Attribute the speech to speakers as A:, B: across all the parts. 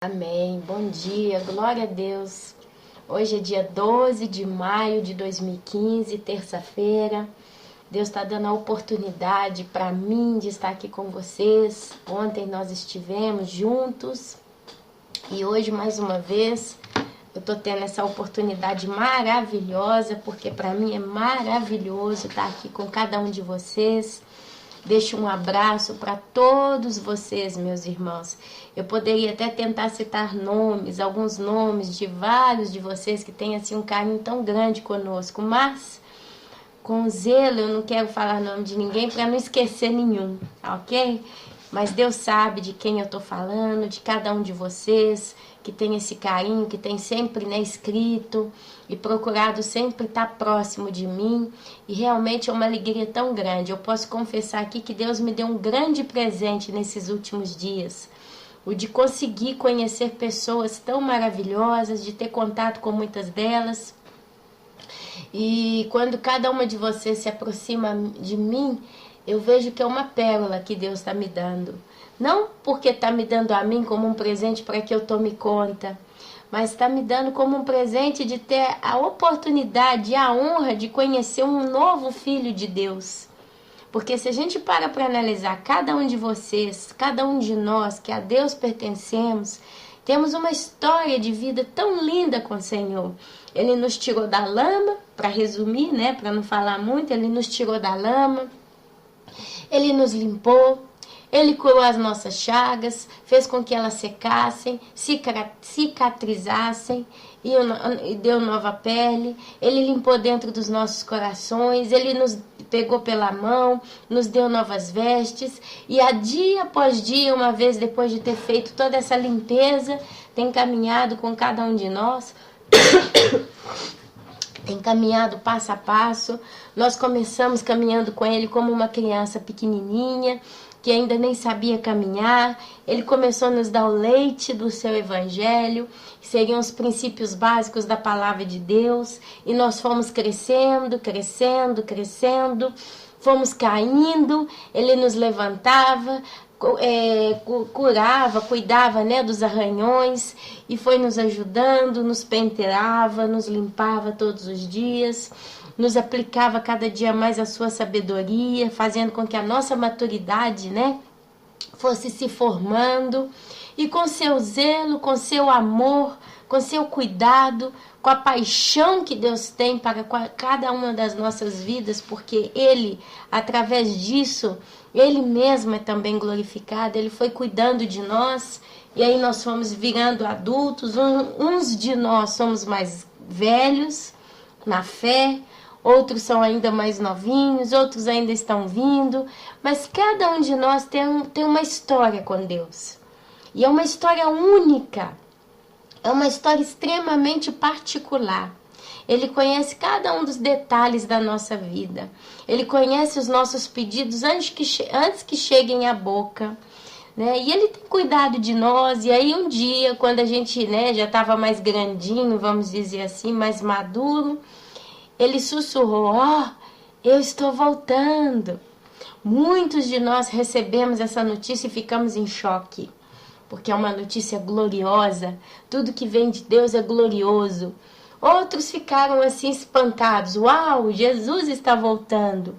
A: Amém. Bom dia, glória a Deus. Hoje é dia 12 de maio de 2015, terça-feira. Deus está dando a oportunidade para mim de estar aqui com vocês. Ontem nós estivemos juntos e hoje, mais uma vez, eu estou tendo essa oportunidade maravilhosa, porque para mim é maravilhoso estar aqui com cada um de vocês. Deixo um abraço para todos vocês, meus irmãos. Eu poderia até tentar citar nomes, alguns nomes de vários de vocês que têm assim um carinho tão grande conosco, mas com zelo eu não quero falar nome de ninguém para não esquecer nenhum, ok? Mas Deus sabe de quem eu estou falando, de cada um de vocês que tem esse carinho, que tem sempre escrito e procurado sempre estar próximo de mim. E realmente é uma alegria tão grande. Eu posso confessar aqui que Deus me deu um grande presente nesses últimos dias. O de conseguir conhecer pessoas tão maravilhosas, de ter contato com muitas delas. E quando cada uma de vocês se aproxima de mim, eu vejo que é uma pérola que Deus está me dando. Não porque está me dando a mim como um presente para que eu tome conta, mas está me dando como um presente de ter a oportunidade e a honra de conhecer um novo filho de Deus. Porque se a gente para analisar cada um de vocês, cada um de nós que a Deus pertencemos, temos uma história de vida tão linda com o Senhor. Ele nos tirou da lama, para resumir, para não falar muito, Ele nos tirou da lama, Ele nos limpou, Ele curou as nossas chagas, fez com que elas secassem, cicatrizassem e deu nova pele. Ele limpou dentro dos nossos corações, Ele nos pegou pela mão, nos deu novas vestes. E a dia após dia, uma vez depois de ter feito toda essa limpeza, tem caminhado com cada um de nós, tem caminhado passo a passo. Nós começamos caminhando com Ele como uma criança pequenininha, que ainda nem sabia caminhar. Ele começou a nos dar o leite do seu evangelho, que seriam os princípios básicos da palavra de Deus, e nós fomos crescendo, fomos caindo, Ele nos levantava, curava, cuidava dos arranhões, e foi nos ajudando, nos penteava, nos limpava todos os dias, nos aplicava cada dia mais a sua sabedoria, fazendo com que a nossa maturidade, fosse se formando, e com seu zelo, com seu amor, com seu cuidado, com a paixão que Deus tem para cada uma das nossas vidas, porque Ele, através disso, Ele mesmo é também glorificado. Ele foi cuidando de nós, e aí nós fomos virando adultos. Uns de nós somos mais velhos na fé, outros são ainda mais novinhos, outros ainda estão vindo, mas cada um de nós tem uma história com Deus. E é uma história única, é uma história extremamente particular. Ele conhece cada um dos detalhes da nossa vida. Ele conhece os nossos pedidos antes que cheguem à boca. E Ele tem cuidado de nós. E aí um dia, quando a gente já estava mais grandinho, vamos dizer assim, mais maduro, Ele sussurrou: eu estou voltando. Muitos de nós recebemos essa notícia e ficamos em choque, porque é uma notícia gloriosa. Tudo que vem de Deus é glorioso. Outros ficaram assim espantados: uau, Jesus está voltando.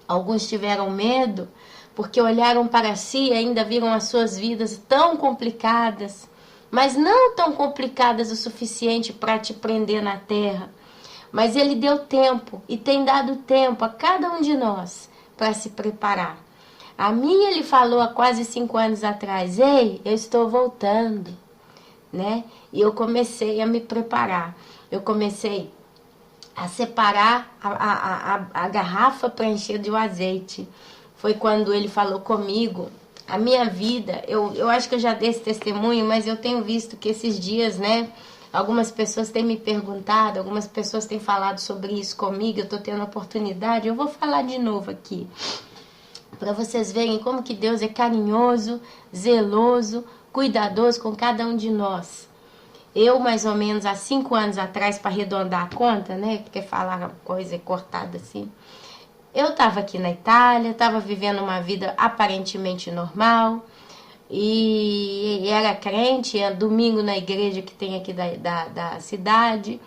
A: Alguns tiveram medo, porque olharam para si e ainda viram as suas vidas tão complicadas, mas não tão complicadas o suficiente para te prender na terra. Mas Ele deu tempo e tem dado tempo a cada um de nós para se preparar. A mim Ele falou há quase 5 anos atrás: ei, eu estou voltando. E eu comecei a me preparar. Eu comecei a separar a garrafa para encher de azeite. Foi quando Ele falou comigo. A minha vida, eu acho que eu já dei esse testemunho, mas eu tenho visto que esses dias, algumas pessoas têm me perguntado, algumas pessoas têm falado sobre isso comigo. Eu estou tendo a oportunidade, eu vou falar de novo aqui, para vocês verem como que Deus é carinhoso, zeloso, cuidadoso com cada um de nós. Eu, mais ou menos há 5 anos atrás, para arredondar a conta, porque falar coisa cortada assim, eu estava aqui na Itália, estava vivendo uma vida aparentemente normal, e era crente, ia domingo na igreja que tem aqui da cidade.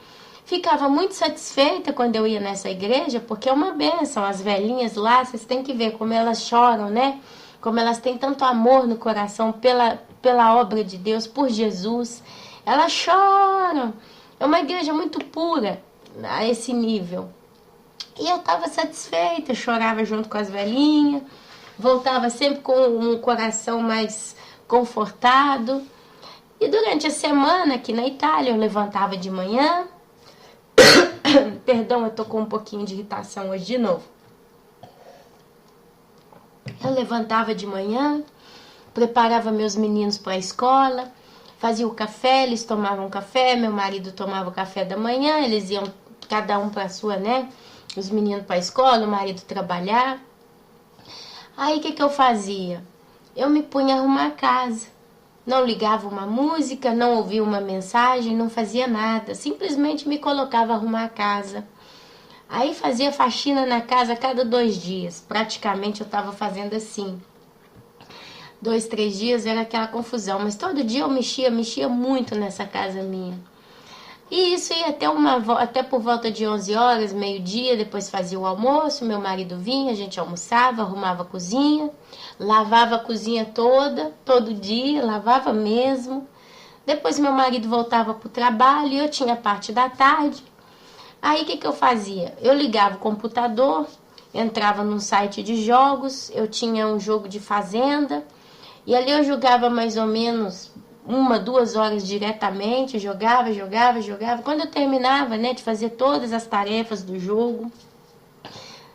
A: Ficava muito satisfeita quando eu ia nessa igreja, porque é uma bênção. As velhinhas lá, vocês têm que ver como elas choram, né? Como elas têm tanto amor no coração pela obra de Deus, por Jesus. Elas choram. É uma igreja muito pura a esse nível. E eu estava satisfeita, chorava junto com as velhinhas, voltava sempre com um coração mais confortado. E durante a semana aqui na Itália, eu levantava de manhã. Perdão, eu tô com um pouquinho de irritação hoje de novo. Eu levantava de manhã, preparava meus meninos para a escola, fazia o café, eles tomavam café, meu marido tomava o café da manhã, eles iam cada um para sua, né? Os meninos para a escola, o marido trabalhar. Aí o que eu fazia? Eu me punha a arrumar a casa. Não ligava uma música, não ouvia uma mensagem, não fazia nada. Simplesmente me colocava a arrumar a casa. Aí fazia faxina na casa a cada 2 dias. Praticamente eu estava fazendo assim. 2, 3 dias era aquela confusão. Mas todo dia eu mexia muito nessa casa minha. E isso ia até por volta de 11 horas, meio-dia, depois fazia o almoço, meu marido vinha, a gente almoçava, arrumava a cozinha, lavava a cozinha toda, todo dia, lavava mesmo. Depois meu marido voltava para o trabalho e eu tinha a parte da tarde. Aí o que eu fazia? Eu ligava o computador, entrava num site de jogos, eu tinha um jogo de fazenda, e ali eu jogava mais ou menos 1, 2 horas diretamente, jogava. Quando eu terminava, né, de fazer todas as tarefas do jogo,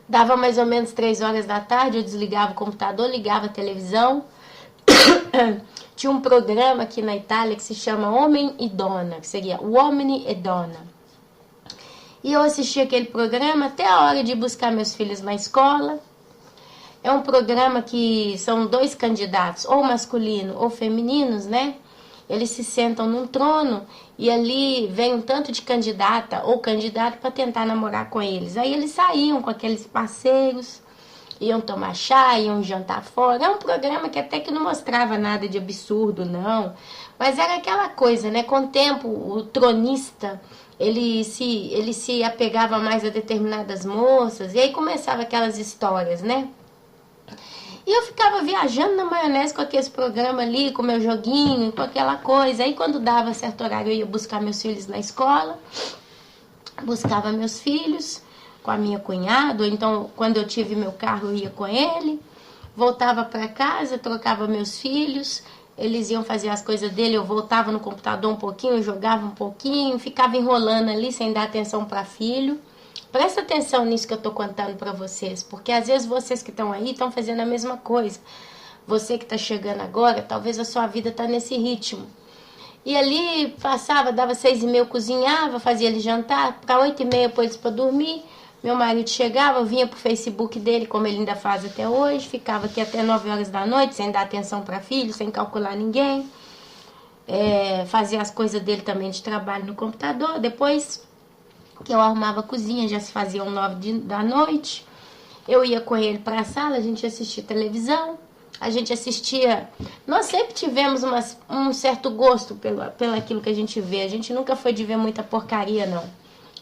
A: dava mais ou menos 3 horas da tarde, eu desligava o computador, ligava a televisão. Tinha um programa aqui na Itália que se chama Homem e Dona, que seria Uomini e Donna. E eu assistia aquele programa até a hora de buscar meus filhos na escola. É um programa que são 2 candidatos, ou masculino ou femininos, né? Eles se sentam num trono e ali vem um tanto de candidata ou candidato para tentar namorar com eles. Aí eles saíam com aqueles parceiros, iam tomar chá, iam jantar fora. É um programa que até que não mostrava nada de absurdo, não. Mas era aquela coisa, né? Com o tempo, o tronista, ele se apegava mais a determinadas moças. E aí começava aquelas histórias, né? E eu ficava viajando na maionese com aquele programa ali, com meu joguinho, com aquela coisa. Aí quando dava certo horário eu ia buscar meus filhos na escola, buscava meus filhos com a minha cunhada, ou então quando eu tive meu carro eu ia com ele, voltava para casa, trocava meus filhos, eles iam fazer as coisas dele, eu voltava no computador um pouquinho, jogava um pouquinho, ficava enrolando ali sem dar atenção para filho. Presta atenção nisso que eu estou contando para vocês, porque às vezes vocês que estão aí estão fazendo a mesma coisa. Você que está chegando agora, talvez a sua vida está nesse ritmo. E ali passava, dava 6h30, cozinhava, fazia ele jantar, para 8h30 pôr eles para dormir. Meu marido chegava, vinha pro Facebook dele, como ele ainda faz até hoje, ficava aqui até 9 horas da noite, sem dar atenção para filho, sem calcular ninguém. Fazia as coisas dele também de trabalho no computador. Depois que eu arrumava a cozinha, já se faziam 9 da noite. Eu ia com ele para a sala, a gente assistia televisão, a gente assistia... Nós sempre tivemos um certo gosto pelo aquilo que a gente vê. A gente nunca foi de ver muita porcaria, não.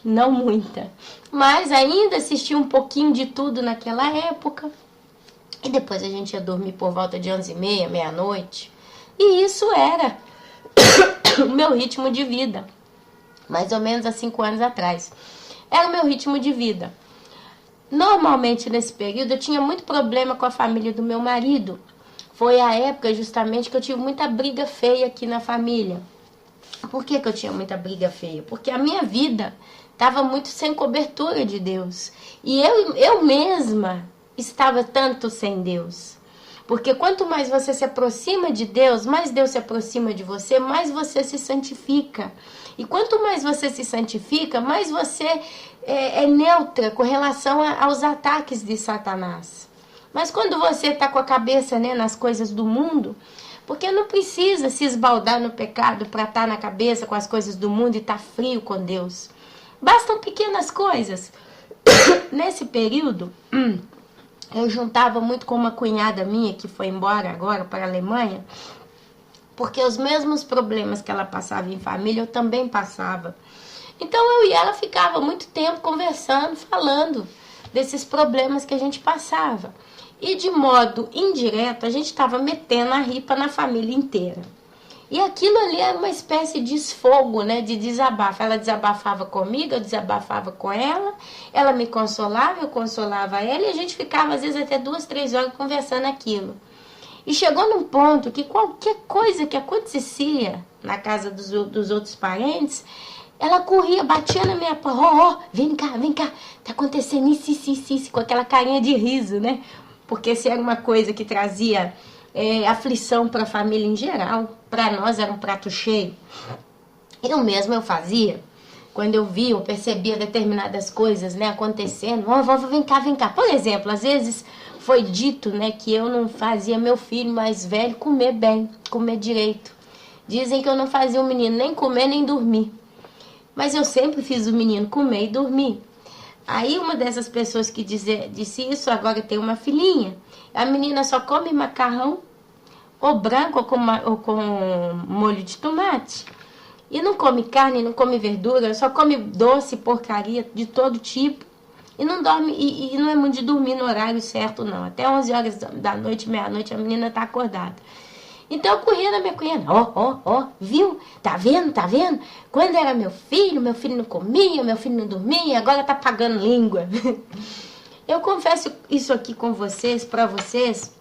A: Não muita. Mas ainda assistia um pouquinho de tudo naquela época. E depois a gente ia dormir por volta de 11h30, meia-noite. E isso era o meu ritmo de vida. Mais ou menos há 5 anos atrás. Era o meu ritmo de vida. Normalmente nesse período eu tinha muito problema com a família do meu marido. Foi a época justamente que eu tive muita briga feia aqui na família. Por que eu tinha muita briga feia? Porque a minha vida estava muito sem cobertura de Deus. E eu mesma estava tanto sem Deus. Porque quanto mais você se aproxima de Deus, mais Deus se aproxima de você, mais você se santifica. E quanto mais você se santifica, mais você é neutra com relação aos ataques de Satanás. Mas quando você está com a cabeça, né, nas coisas do mundo, porque não precisa se esbaldar no pecado para estar na cabeça com as coisas do mundo e estar frio com Deus. Bastam pequenas coisas. Nesse período, eu juntava muito com uma cunhada minha que foi embora agora para a Alemanha. Porque os mesmos problemas que ela passava em família, eu também passava. Então eu e ela ficava muito tempo conversando, falando desses problemas que a gente passava. E de modo indireto, a gente estava metendo a ripa na família inteira. E aquilo ali era uma espécie de esfogo, né, de desabafo. Ela desabafava comigo, eu desabafava com ela, ela me consolava, eu consolava ela, e a gente ficava às vezes até 2, 3 horas conversando aquilo. E chegou num ponto que qualquer coisa que acontecia na casa dos outros parentes, ela corria, batia na minha porta, ó, vem cá, tá acontecendo isso, com aquela carinha de riso, né? Porque se era uma coisa que trazia aflição para a família em geral, para nós era um prato cheio. Eu fazia, quando eu percebia determinadas coisas, né, acontecendo, vem cá. Por exemplo, às vezes foi dito, né, que eu não fazia meu filho mais velho comer bem, comer direito. Dizem que eu não fazia o menino nem comer nem dormir. Mas eu sempre fiz o menino comer e dormir. Aí uma dessas pessoas que disse isso, agora tem uma filhinha. A menina só come macarrão, ou branco, ou com molho de tomate. E não come carne, não come verdura, só come doce, porcaria de todo tipo. E não dorme, e não é muito de dormir no horário certo, não. Até 11 horas da noite, meia-noite, a menina tá acordada. Então eu corria na minha cunhada, ó, viu? Tá vendo? Quando era meu filho não comia, meu filho não dormia, agora tá pagando língua. Eu confesso isso aqui com vocês, pra vocês,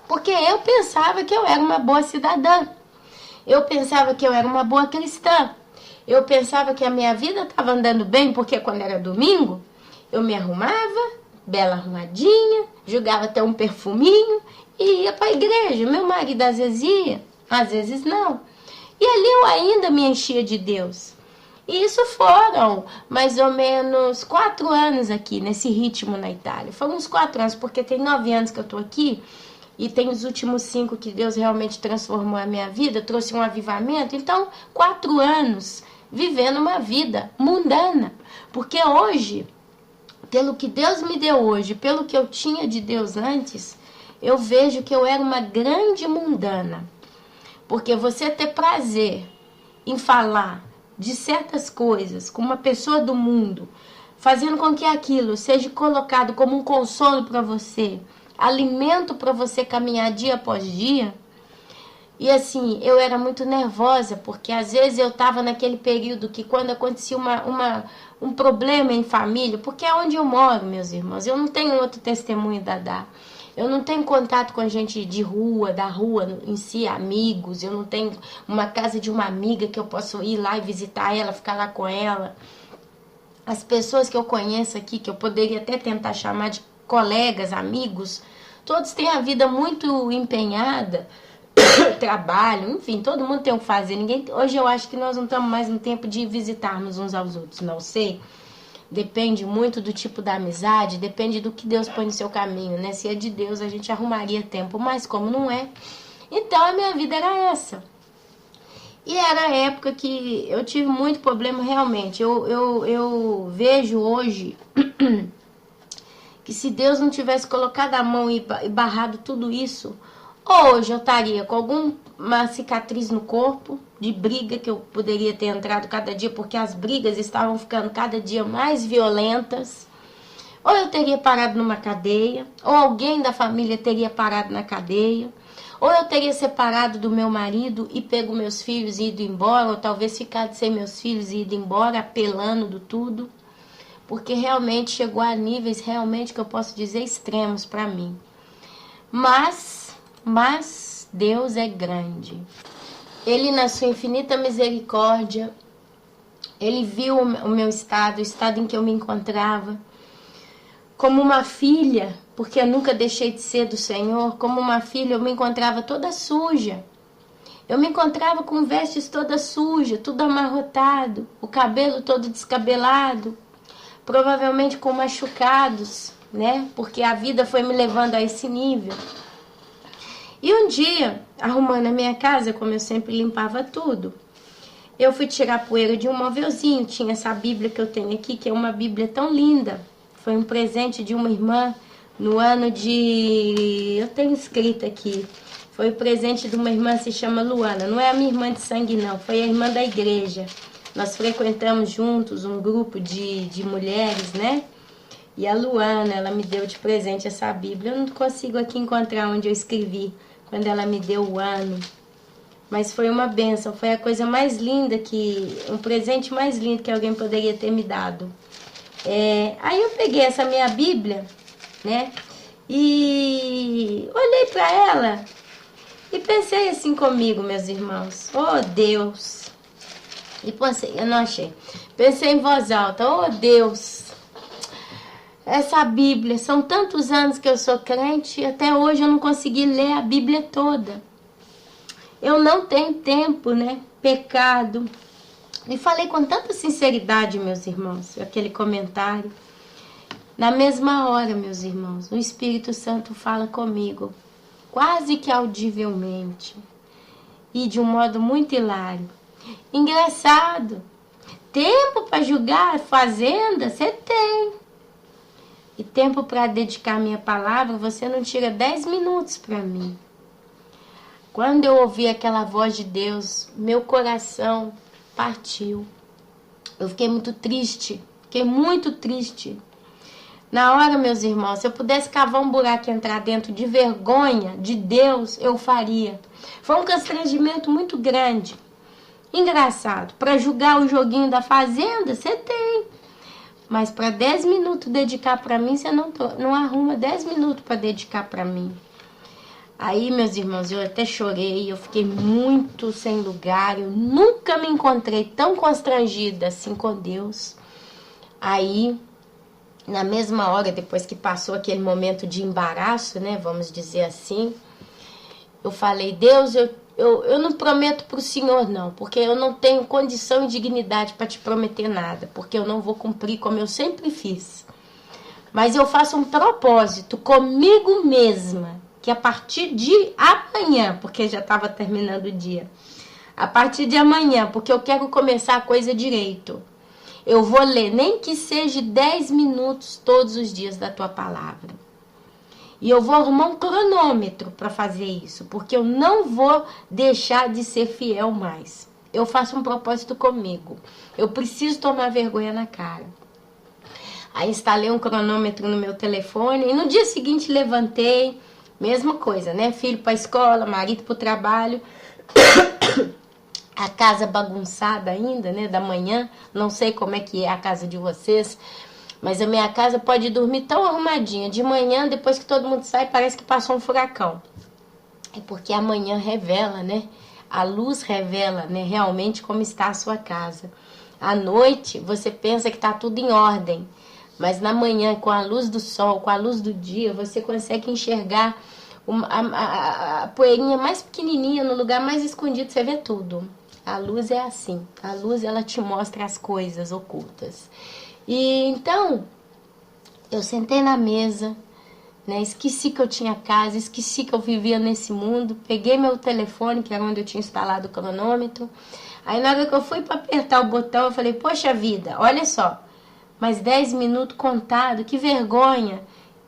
A: porque eu pensava que eu era uma boa cidadã. Eu pensava que eu era uma boa cristã. Eu pensava que a minha vida estava andando bem, porque quando era domingo, eu me arrumava, bela arrumadinha, jogava até um perfuminho e ia para a igreja. Meu marido às vezes ia, às vezes não. E ali eu ainda me enchia de Deus. E isso foram mais ou menos 4 anos aqui, nesse ritmo na Itália. Foram uns 4 anos, porque tem 9 anos que eu estou aqui. E tem os últimos 5 que Deus realmente transformou a minha vida, trouxe um avivamento. Então, 4 anos vivendo uma vida mundana. Porque hoje, pelo que Deus me deu hoje, pelo que eu tinha de Deus antes, eu vejo que eu era uma grande mundana. Porque você ter prazer em falar de certas coisas com uma pessoa do mundo, fazendo com que aquilo seja colocado como um consolo para você, alimento para você caminhar dia após dia. E assim, eu era muito nervosa, porque às vezes eu estava naquele período que quando acontecia um problema em família, porque é onde eu moro, meus irmãos, eu não tenho outro testemunho a dar. Eu não tenho contato com a gente de rua, da rua em si, amigos. Eu não tenho uma casa de uma amiga que eu possa ir lá e visitar ela, ficar lá com ela. As pessoas que eu conheço aqui, que eu poderia até tentar chamar de colegas, amigos, todos têm a vida muito empenhada, trabalho, enfim, todo mundo tem o que fazer. Hoje eu acho que nós não estamos mais no tempo de visitarmos uns aos outros, não sei. Depende muito do tipo da amizade, depende do que Deus põe no seu caminho, né? Se é de Deus, a gente arrumaria tempo, mas como não é, então a minha vida era essa. E era a época que eu tive muito problema realmente. Eu vejo hoje que se Deus não tivesse colocado a mão e barrado tudo isso, hoje eu estaria com alguma cicatriz no corpo, de briga que eu poderia ter entrado cada dia, porque as brigas estavam ficando cada dia mais violentas. Ou eu teria parado numa cadeia, ou alguém da família teria parado na cadeia, ou eu teria separado do meu marido e pego meus filhos e ido embora, ou talvez ficado sem meus filhos e ido embora, apelando do tudo. Porque realmente chegou a níveis realmente que eu posso dizer extremos para mim. Mas Deus é grande. Ele, na sua infinita misericórdia, Ele viu o meu estado, o estado em que eu me encontrava, como uma filha, porque eu nunca deixei de ser do Senhor, como uma filha eu me encontrava toda suja. Eu me encontrava com vestes toda suja, tudo amarrotado, o cabelo todo descabelado, provavelmente com machucados, né? Porque a vida foi me levando a esse nível. E um dia, arrumando a minha casa, como eu sempre limpava tudo, eu fui tirar a poeira de um móvelzinho. Tinha essa Bíblia que eu tenho aqui, que é uma Bíblia tão linda. Foi um presente de uma irmã no ano de... Eu tenho escrito aqui. Foi o presente de uma irmã que se chama Luana. Não é a minha irmã de sangue, não. Foi a irmã da igreja. Nós frequentamos juntos um grupo de mulheres, né? E a Luana, ela me deu de presente essa Bíblia. Eu não consigo aqui encontrar onde eu escrevi, quando ela me deu o ano. Mas foi uma bênção. Foi a coisa mais linda um presente mais lindo que alguém poderia ter me dado. Aí eu peguei essa minha Bíblia, né? E olhei para ela e pensei assim comigo, meus irmãos. Oh, Deus! E pensei, eu não achei. Pensei em voz alta. Oh, Deus! Essa Bíblia, são tantos anos que eu sou crente e até hoje eu não consegui ler a Bíblia toda. Eu não tenho tempo, né? Pecado. E falei com tanta sinceridade, meus irmãos, aquele comentário. Na mesma hora, meus irmãos, o Espírito Santo fala comigo, quase que audivelmente, e de um modo muito hilário. Engraçado, tempo para julgar a fazenda, você tem. E tempo para dedicar a minha palavra, você não tira 10 minutos para mim. Quando eu ouvi aquela voz de Deus, meu coração partiu. Eu fiquei muito triste, Na hora, meus irmãos, se eu pudesse cavar um buraco e entrar dentro de vergonha de Deus, eu faria. Foi um constrangimento muito grande. Engraçado, para julgar o joguinho da fazenda, você tem. Mas para 10 minutos dedicar para mim, você não arruma 10 minutos para dedicar para mim. Aí, meus irmãos, eu até chorei, eu fiquei muito sem lugar, eu nunca me encontrei tão constrangida assim com Deus. Aí, na mesma hora, depois que passou aquele momento de embaraço, né, vamos dizer assim, eu falei, Deus, eu não prometo para o Senhor não, porque eu não tenho condição e dignidade para te prometer nada, porque eu não vou cumprir como eu sempre fiz. Mas eu faço um propósito comigo mesma, que a partir de amanhã, porque já estava terminando o dia, a partir de amanhã, porque eu quero começar a coisa direito, eu vou ler, nem que seja 10 minutos todos os dias da tua palavra. E eu vou arrumar um cronômetro para fazer isso, porque eu não vou deixar de ser fiel mais. Eu faço um propósito comigo. Eu preciso tomar vergonha na cara. Aí instalei um cronômetro no meu telefone e no dia seguinte levantei, mesma coisa, né? Filho para a escola, marido para o trabalho, a casa bagunçada ainda, né? Da manhã, não sei como é que é a casa de vocês, mas a minha casa pode dormir tão arrumadinha. De manhã, depois que todo mundo sai, parece que passou um furacão. É porque a manhã revela, né? A luz revela, né? Realmente como está a sua casa. À noite, você pensa que está tudo em ordem. Mas na manhã, com a luz do sol, com a luz do dia, você consegue enxergar a poeirinha mais pequenininha no lugar mais escondido. Você vê tudo. A luz é assim. A luz, ela te mostra as coisas ocultas. E então, eu sentei na mesa, né? Esqueci que eu tinha casa, esqueci que eu vivia nesse mundo. Peguei meu telefone, que era onde eu tinha instalado o cronômetro. Aí na hora que eu fui para apertar o botão, eu falei, poxa vida, olha só, mais 10 minutos contado, que vergonha.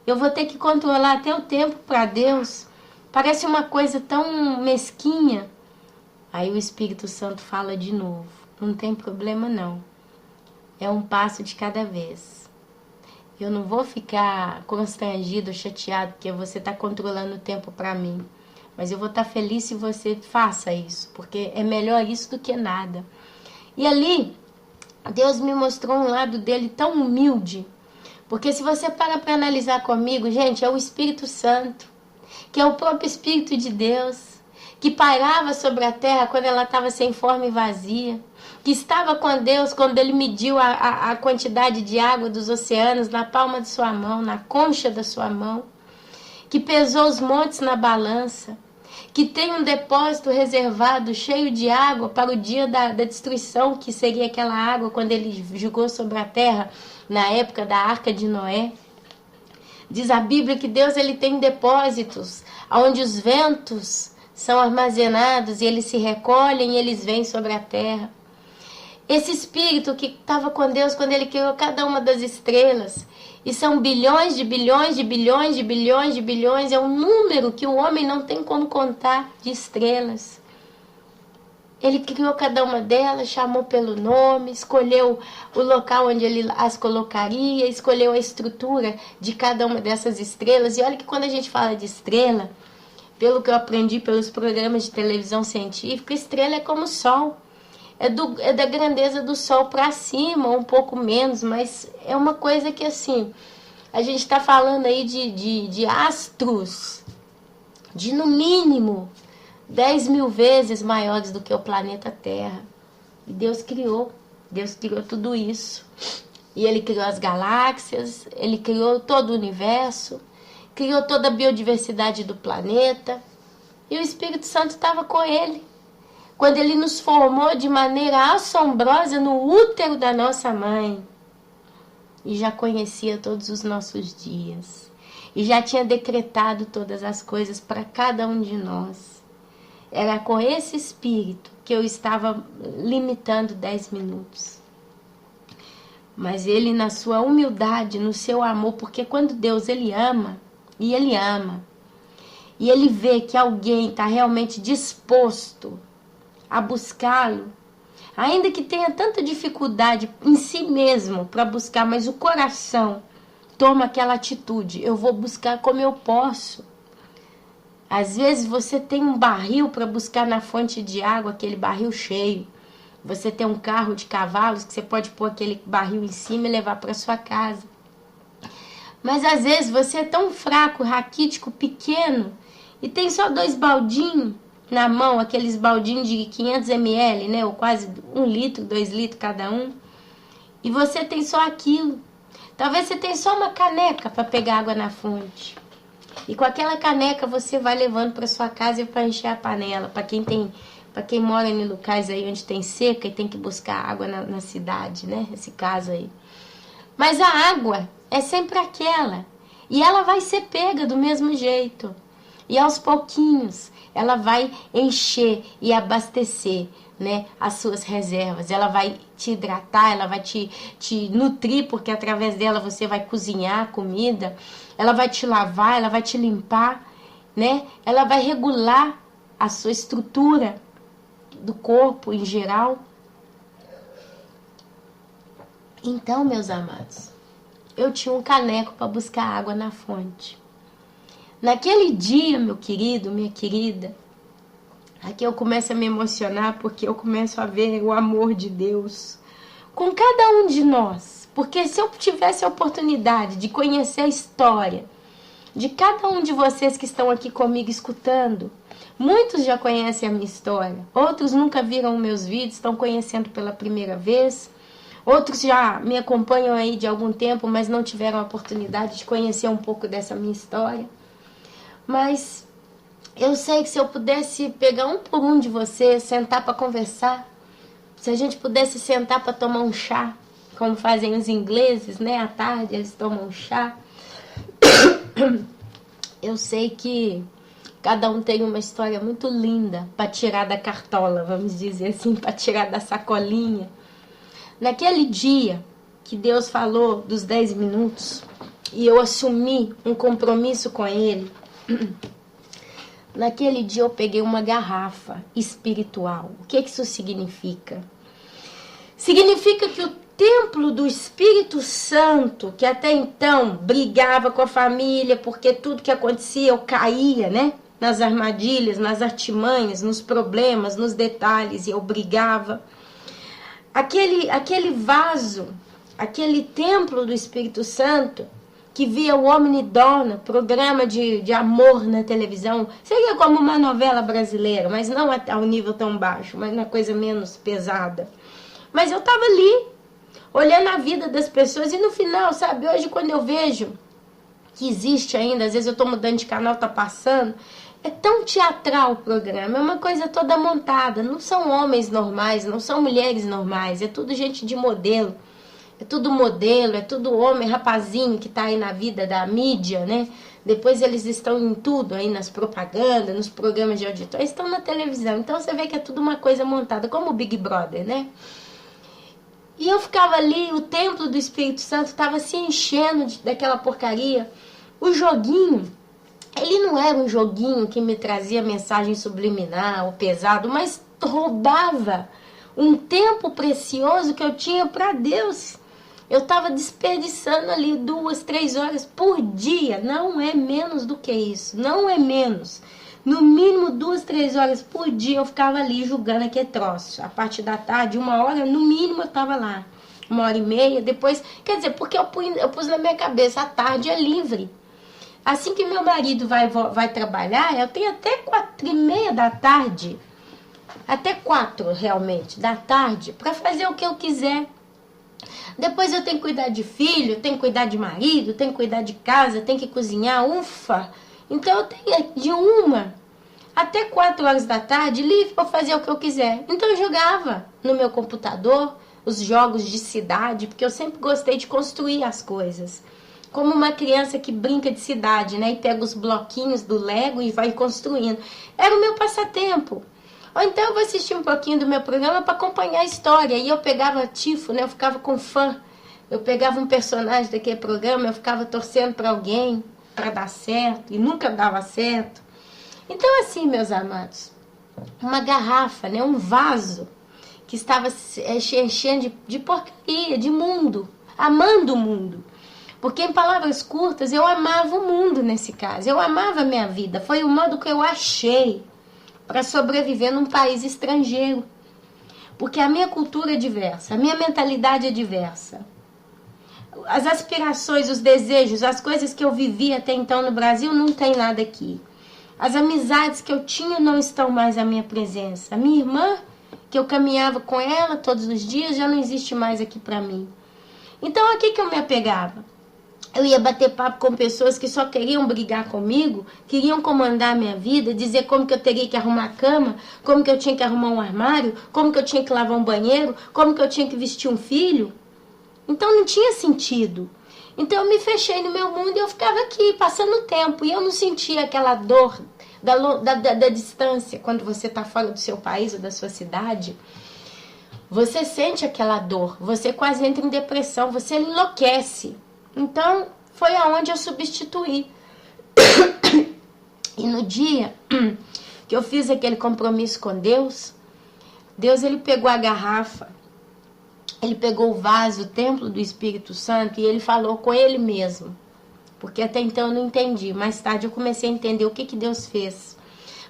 A: Eu vou ter que controlar até o tempo para Deus. Parece uma coisa tão mesquinha. Aí o Espírito Santo fala de novo, não tem problema não. É um passo de cada vez. Eu não vou ficar constrangido, chateado, porque você está controlando o tempo para mim. Mas eu vou estar feliz se você faça isso, porque é melhor isso do que nada. E ali, Deus me mostrou um lado dele tão humilde. Porque se você para analisar comigo, gente, é o Espírito Santo, que é o próprio Espírito de Deus, que pairava sobre a terra quando ela estava sem forma e vazia, que estava com Deus quando ele mediu a quantidade de água dos oceanos na palma de sua mão, na concha da sua mão, que pesou os montes na balança, que tem um depósito reservado cheio de água para o dia da destruição, que seria aquela água quando ele jogou sobre a terra na época da Arca de Noé. Diz a Bíblia que Deus ele tem depósitos onde os ventos são armazenados e eles se recolhem e eles vêm sobre a terra. Esse espírito que estava com Deus quando ele criou cada uma das estrelas. E são bilhões de bilhões de bilhões de bilhões de bilhões. É um número que o homem não tem como contar de estrelas. Ele criou cada uma delas, chamou pelo nome, escolheu o local onde ele as colocaria, escolheu a estrutura de cada uma dessas estrelas. E olha que quando a gente fala de estrela, pelo que eu aprendi pelos programas de televisão científica, estrela é como o sol. É da grandeza do sol para cima, um pouco menos, mas é uma coisa que assim, a gente está falando aí de astros, de no mínimo 10.000 vezes maiores do que o planeta Terra. E Deus criou tudo isso. E Ele criou as galáxias, Ele criou todo o universo, criou toda a biodiversidade do planeta. E o Espírito Santo estava com Ele quando Ele nos formou de maneira assombrosa no útero da nossa mãe. E já conhecia todos os nossos dias. E já tinha decretado todas as coisas para cada um de nós. Era com esse espírito que eu estava limitando 10 minutos. Mas Ele, na sua humildade, no seu amor, porque quando Deus, Ele ama, e Ele ama, e Ele vê que alguém está realmente disposto a buscá-lo, ainda que tenha tanta dificuldade em si mesmo para buscar, mas o coração toma aquela atitude, eu vou buscar como eu posso. Às vezes você tem um barril para buscar na fonte de água, aquele barril cheio. Você tem um carro de cavalos que você pode pôr aquele barril em cima e levar para sua casa. Mas às vezes você é tão fraco, raquítico, pequeno, e tem só 2 baldinhos na mão, aqueles baldinhos de 500 ml, né? Ou quase 1 litro, 2 litros cada um. E você tem só aquilo. Talvez você tenha só uma caneca para pegar água na fonte. E com aquela caneca você vai levando para sua casa e para encher a panela. Para quem mora em locais aí onde tem seca e tem que buscar água na cidade, né? Esse caso aí. Mas a água é sempre aquela. E ela vai ser pega do mesmo jeito. E aos pouquinhos ela vai encher e abastecer, né, as suas reservas. Ela vai te hidratar, ela vai te nutrir, porque através dela você vai cozinhar a comida. Ela vai te lavar, ela vai te limpar, né? Ela vai regular a sua estrutura do corpo em geral. Então, meus amados, eu tinha um caneco para buscar água na fonte. Naquele dia, meu querido, minha querida, aqui eu começo a me emocionar porque eu começo a ver o amor de Deus com cada um de nós. Porque se eu tivesse a oportunidade de conhecer a história de cada um de vocês que estão aqui comigo escutando, muitos já conhecem a minha história, outros nunca viram meus vídeos, estão conhecendo pela primeira vez, outros já me acompanham aí de algum tempo, mas não tiveram a oportunidade de conhecer um pouco dessa minha história. Mas eu sei que se eu pudesse pegar um por um de vocês, sentar para conversar, se a gente pudesse sentar para tomar um chá, como fazem os ingleses, né? À tarde eles tomam chá. Eu sei que cada um tem uma história muito linda para tirar da cartola, vamos dizer assim, para tirar da sacolinha. Naquele dia que Deus falou dos 10 minutos e eu assumi um compromisso com Ele, naquele dia eu peguei uma garrafa espiritual. O que isso significa? Significa que o templo do Espírito Santo, que até então brigava com a família, porque tudo que acontecia eu caía, né? Nas armadilhas, nas artimanhas, nos problemas, nos detalhes, e eu brigava. Aquele vaso, aquele templo do Espírito Santo, que via o Omnidona, programa de amor na televisão, seria como uma novela brasileira, mas não ao nível tão baixo, mas uma coisa menos pesada. Mas eu estava ali, olhando a vida das pessoas, e no final, sabe, hoje quando eu vejo que existe ainda, às vezes eu estou mudando de canal, tá passando, é tão teatral o programa, é uma coisa toda montada, não são homens normais, não são mulheres normais, é tudo gente de modelo. É tudo modelo, é tudo homem, rapazinho que tá aí na vida da mídia, né? Depois eles estão em tudo aí, nas propagandas, nos programas de auditório, estão na televisão. Então você vê que é tudo uma coisa montada, como o Big Brother, né? E eu ficava ali, o templo do Espírito Santo estava se enchendo daquela porcaria. O joguinho, ele não era um joguinho que me trazia mensagem subliminar ou pesado, mas roubava um tempo precioso que eu tinha para Deus. Eu estava desperdiçando ali 2, 3 horas por dia. Não é menos do que isso, não é menos. No mínimo 2, 3 horas por dia eu ficava ali julgando aquele troço. A parte da tarde, 1 hora, no mínimo eu estava lá. 1h30, depois... Quer dizer, porque eu pus na minha cabeça, a tarde é livre. Assim que meu marido vai trabalhar, eu tenho até 4h30 da tarde, até 4 realmente, da tarde, para fazer o que eu quiser. Depois eu tenho que cuidar de filho, tenho que cuidar de marido, tenho que cuidar de casa, tenho que cozinhar, ufa. Então eu tenho de 1 até 4 horas da tarde livre para fazer o que eu quiser. Então eu jogava no meu computador os jogos de cidade, porque eu sempre gostei de construir as coisas. Como uma criança que brinca de cidade, né? E pega os bloquinhos do Lego e vai construindo. Era o meu passatempo. Ou então eu vou assistir um pouquinho do meu programa para acompanhar a história. E eu pegava tifo, né? Eu ficava com fã. Eu pegava um personagem daquele programa, eu ficava torcendo para alguém, para dar certo. E nunca dava certo. Então assim, meus amados, uma garrafa, né? Um vaso que estava enchendo de porcaria, de mundo. Amando o mundo. Porque em palavras curtas, eu amava o mundo nesse caso. Eu amava a minha vida. Foi o modo que eu achei para sobreviver num país estrangeiro. Porque a minha cultura é diversa, a minha mentalidade é diversa. As aspirações, os desejos, as coisas que eu vivi até então no Brasil, não tem nada aqui. As amizades que eu tinha não estão mais à minha presença. A minha irmã, que eu caminhava com ela todos os dias, já não existe mais aqui para mim. Então, a que eu me apegava? Eu ia bater papo com pessoas que só queriam brigar comigo, queriam comandar a minha vida, dizer como que eu teria que arrumar a cama, como que eu tinha que arrumar um armário, como que eu tinha que lavar um banheiro, como que eu tinha que vestir um filho. Então não tinha sentido. Então eu me fechei no meu mundo e eu ficava aqui, passando o tempo. E eu não sentia aquela dor da distância. Quando você está fora do seu país ou da sua cidade, você sente aquela dor, você quase entra em depressão, você enlouquece. Então, foi aonde eu substituí. E no dia que eu fiz aquele compromisso com Deus, ele pegou a garrafa, ele pegou o vaso, o templo do Espírito Santo, e ele falou com ele mesmo. Porque até então eu não entendi. Mais tarde eu comecei a entender o que Deus fez.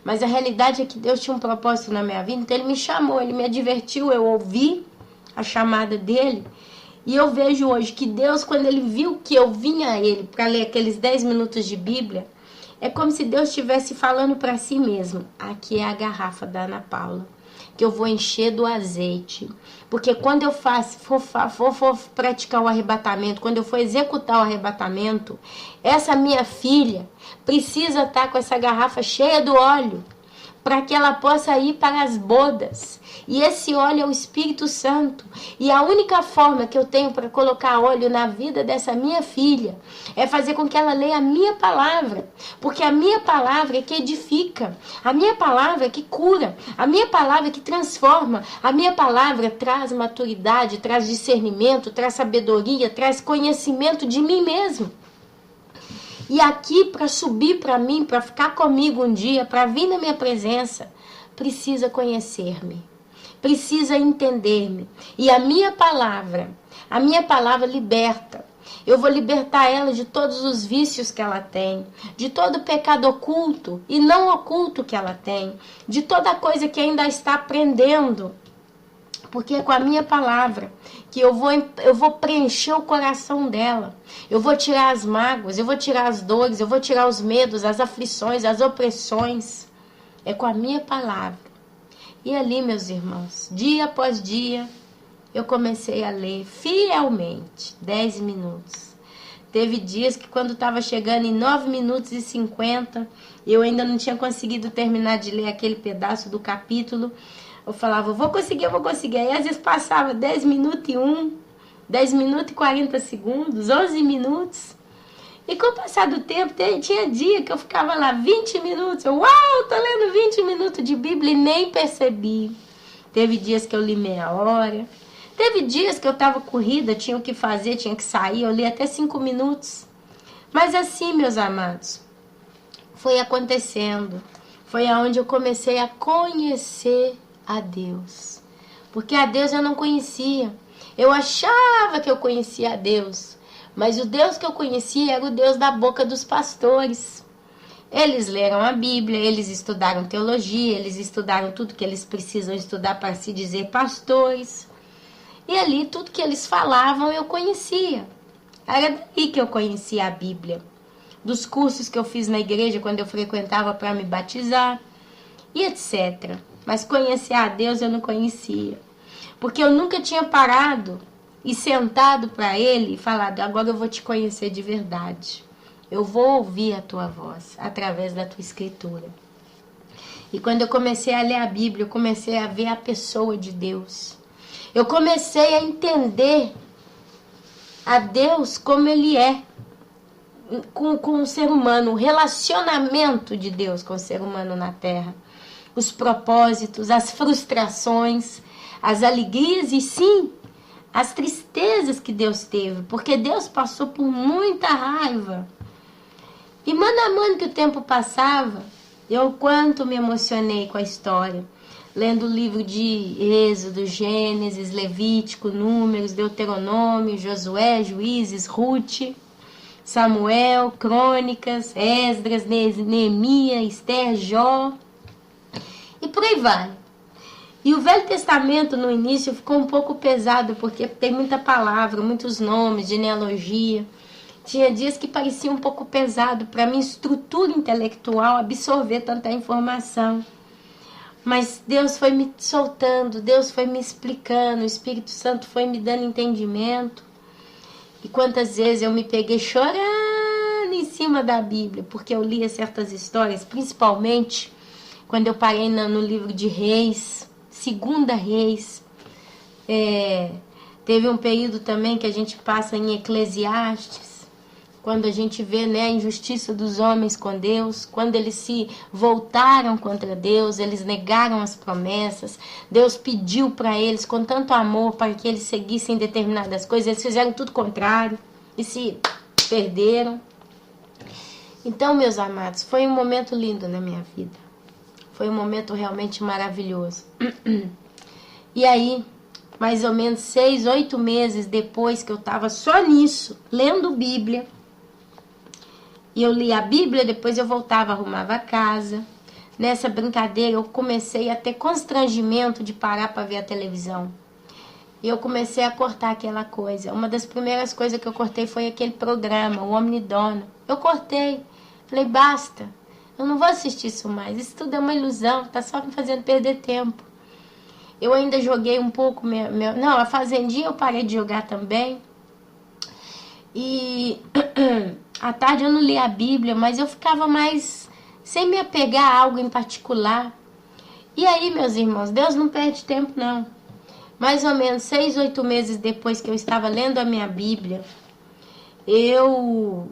A: Mas a realidade é que Deus tinha um propósito na minha vida, então ele me chamou, ele me advertiu, eu ouvi a chamada dele. E eu vejo hoje que Deus, quando ele viu que eu vinha a ele para ler aqueles 10 minutos de Bíblia, é como se Deus estivesse falando para si mesmo. Aqui é a garrafa da Ana Paula, que eu vou encher do azeite. Porque quando eu for praticar o arrebatamento, quando eu for executar o arrebatamento, essa minha filha precisa estar com essa garrafa cheia do óleo, para que ela possa ir para as bodas. E esse óleo é o Espírito Santo. E a única forma que eu tenho para colocar óleo na vida dessa minha filha é fazer com que ela leia a minha palavra. Porque a minha palavra é que edifica. A minha palavra é que cura. A minha palavra é que transforma. A minha palavra traz maturidade, traz discernimento, traz sabedoria, traz conhecimento de mim mesmo. E aqui, para subir para mim, para ficar comigo um dia, para vir na minha presença, precisa conhecer-me, precisa entender-me. E a minha palavra liberta. Eu vou libertar ela de todos os vícios que ela tem, de todo o pecado oculto e não oculto que ela tem, de toda coisa que ainda está aprendendo. Porque é com a minha palavra que eu vou preencher o coração dela. Eu vou tirar as mágoas, eu vou tirar as dores, eu vou tirar os medos, as aflições, as opressões. É com a minha palavra. E ali, meus irmãos, dia após dia, eu comecei a ler fielmente, 10 minutos. Teve dias que quando estava chegando em 9 minutos e 50, eu ainda não tinha conseguido terminar de ler aquele pedaço do capítulo. Eu falava, eu vou conseguir. Aí às vezes passava 10 minutos e 1, 10 minutos e 40 segundos, 11 minutos. E com o passar do tempo, tinha dia que eu ficava lá 20 minutos. Uau, tô lendo 20 minutos de Bíblia e nem percebi. Teve dias que eu li meia hora. Teve dias que eu estava corrida, tinha o que fazer, tinha que sair, eu li até 5 minutos. Mas assim, meus amados, foi acontecendo. Foi aonde eu comecei a conhecer a Deus. Porque a Deus eu não conhecia. Eu achava que eu conhecia a Deus. Mas o Deus que eu conhecia era o Deus da boca dos pastores. Eles leram a Bíblia, eles estudaram teologia, eles estudaram tudo que eles precisam estudar para se dizer pastores. E ali tudo que eles falavam eu conhecia. Era daí que eu conhecia a Bíblia. Dos cursos que eu fiz na igreja quando eu frequentava para me batizar e etc. Mas conhecer a Deus eu não conhecia. Porque eu nunca tinha parado e sentado para Ele e falado, agora eu vou te conhecer de verdade. Eu vou ouvir a tua voz através da tua escritura. E quando eu comecei a ler a Bíblia, eu comecei a ver a pessoa de Deus. Eu comecei a entender a Deus como Ele é com o ser humano, o relacionamento de Deus com o ser humano na Terra. Os propósitos, as frustrações, as alegrias e sim, as tristezas que Deus teve. Porque Deus passou por muita raiva. E mano a mano que o tempo passava, eu quanto me emocionei com a história. Lendo o livro de Êxodo, Gênesis, Levítico, Números, Deuteronômio, Josué, Juízes, Ruth, Samuel, Crônicas, Esdras, Neemias, Esther, Jó. E por aí vai. E o Velho Testamento no início ficou um pouco pesado, porque tem muita palavra, muitos nomes, genealogia. Tinha dias que parecia um pouco pesado para minha estrutura intelectual absorver tanta informação. Mas Deus foi me soltando, Deus foi me explicando, o Espírito Santo foi me dando entendimento. E quantas vezes eu me peguei chorando em cima da Bíblia, porque eu lia certas histórias, principalmente quando eu parei no livro de Reis, Segunda Reis. Teve um período também que a gente passa em Eclesiastes, quando a gente vê, né, a injustiça dos homens com Deus, quando eles se voltaram contra Deus, eles negaram as promessas, Deus pediu para eles com tanto amor para que eles seguissem determinadas coisas, eles fizeram tudo contrário e se perderam. Então, meus amados, foi um momento lindo na minha vida, foi um momento realmente maravilhoso. E aí, mais ou menos 6, 8 meses depois que eu estava só nisso, lendo Bíblia, e eu lia a Bíblia, depois eu voltava, arrumava a casa. Nessa brincadeira eu comecei a ter constrangimento de parar para ver a televisão. E eu comecei a cortar aquela coisa. Uma das primeiras coisas que eu cortei foi aquele programa, o Omnidona. Eu cortei. Falei, basta. Eu não vou assistir isso mais. Isso tudo é uma ilusão. Tá só me fazendo perder tempo. Eu ainda joguei um pouco. Não, a Fazendinha eu parei de jogar também. E à tarde eu não lia a Bíblia, mas eu ficava mais sem me apegar a algo em particular. E aí, meus irmãos, Deus não perde tempo, não. Mais ou menos 6, 8 meses depois que eu estava lendo a minha Bíblia, eu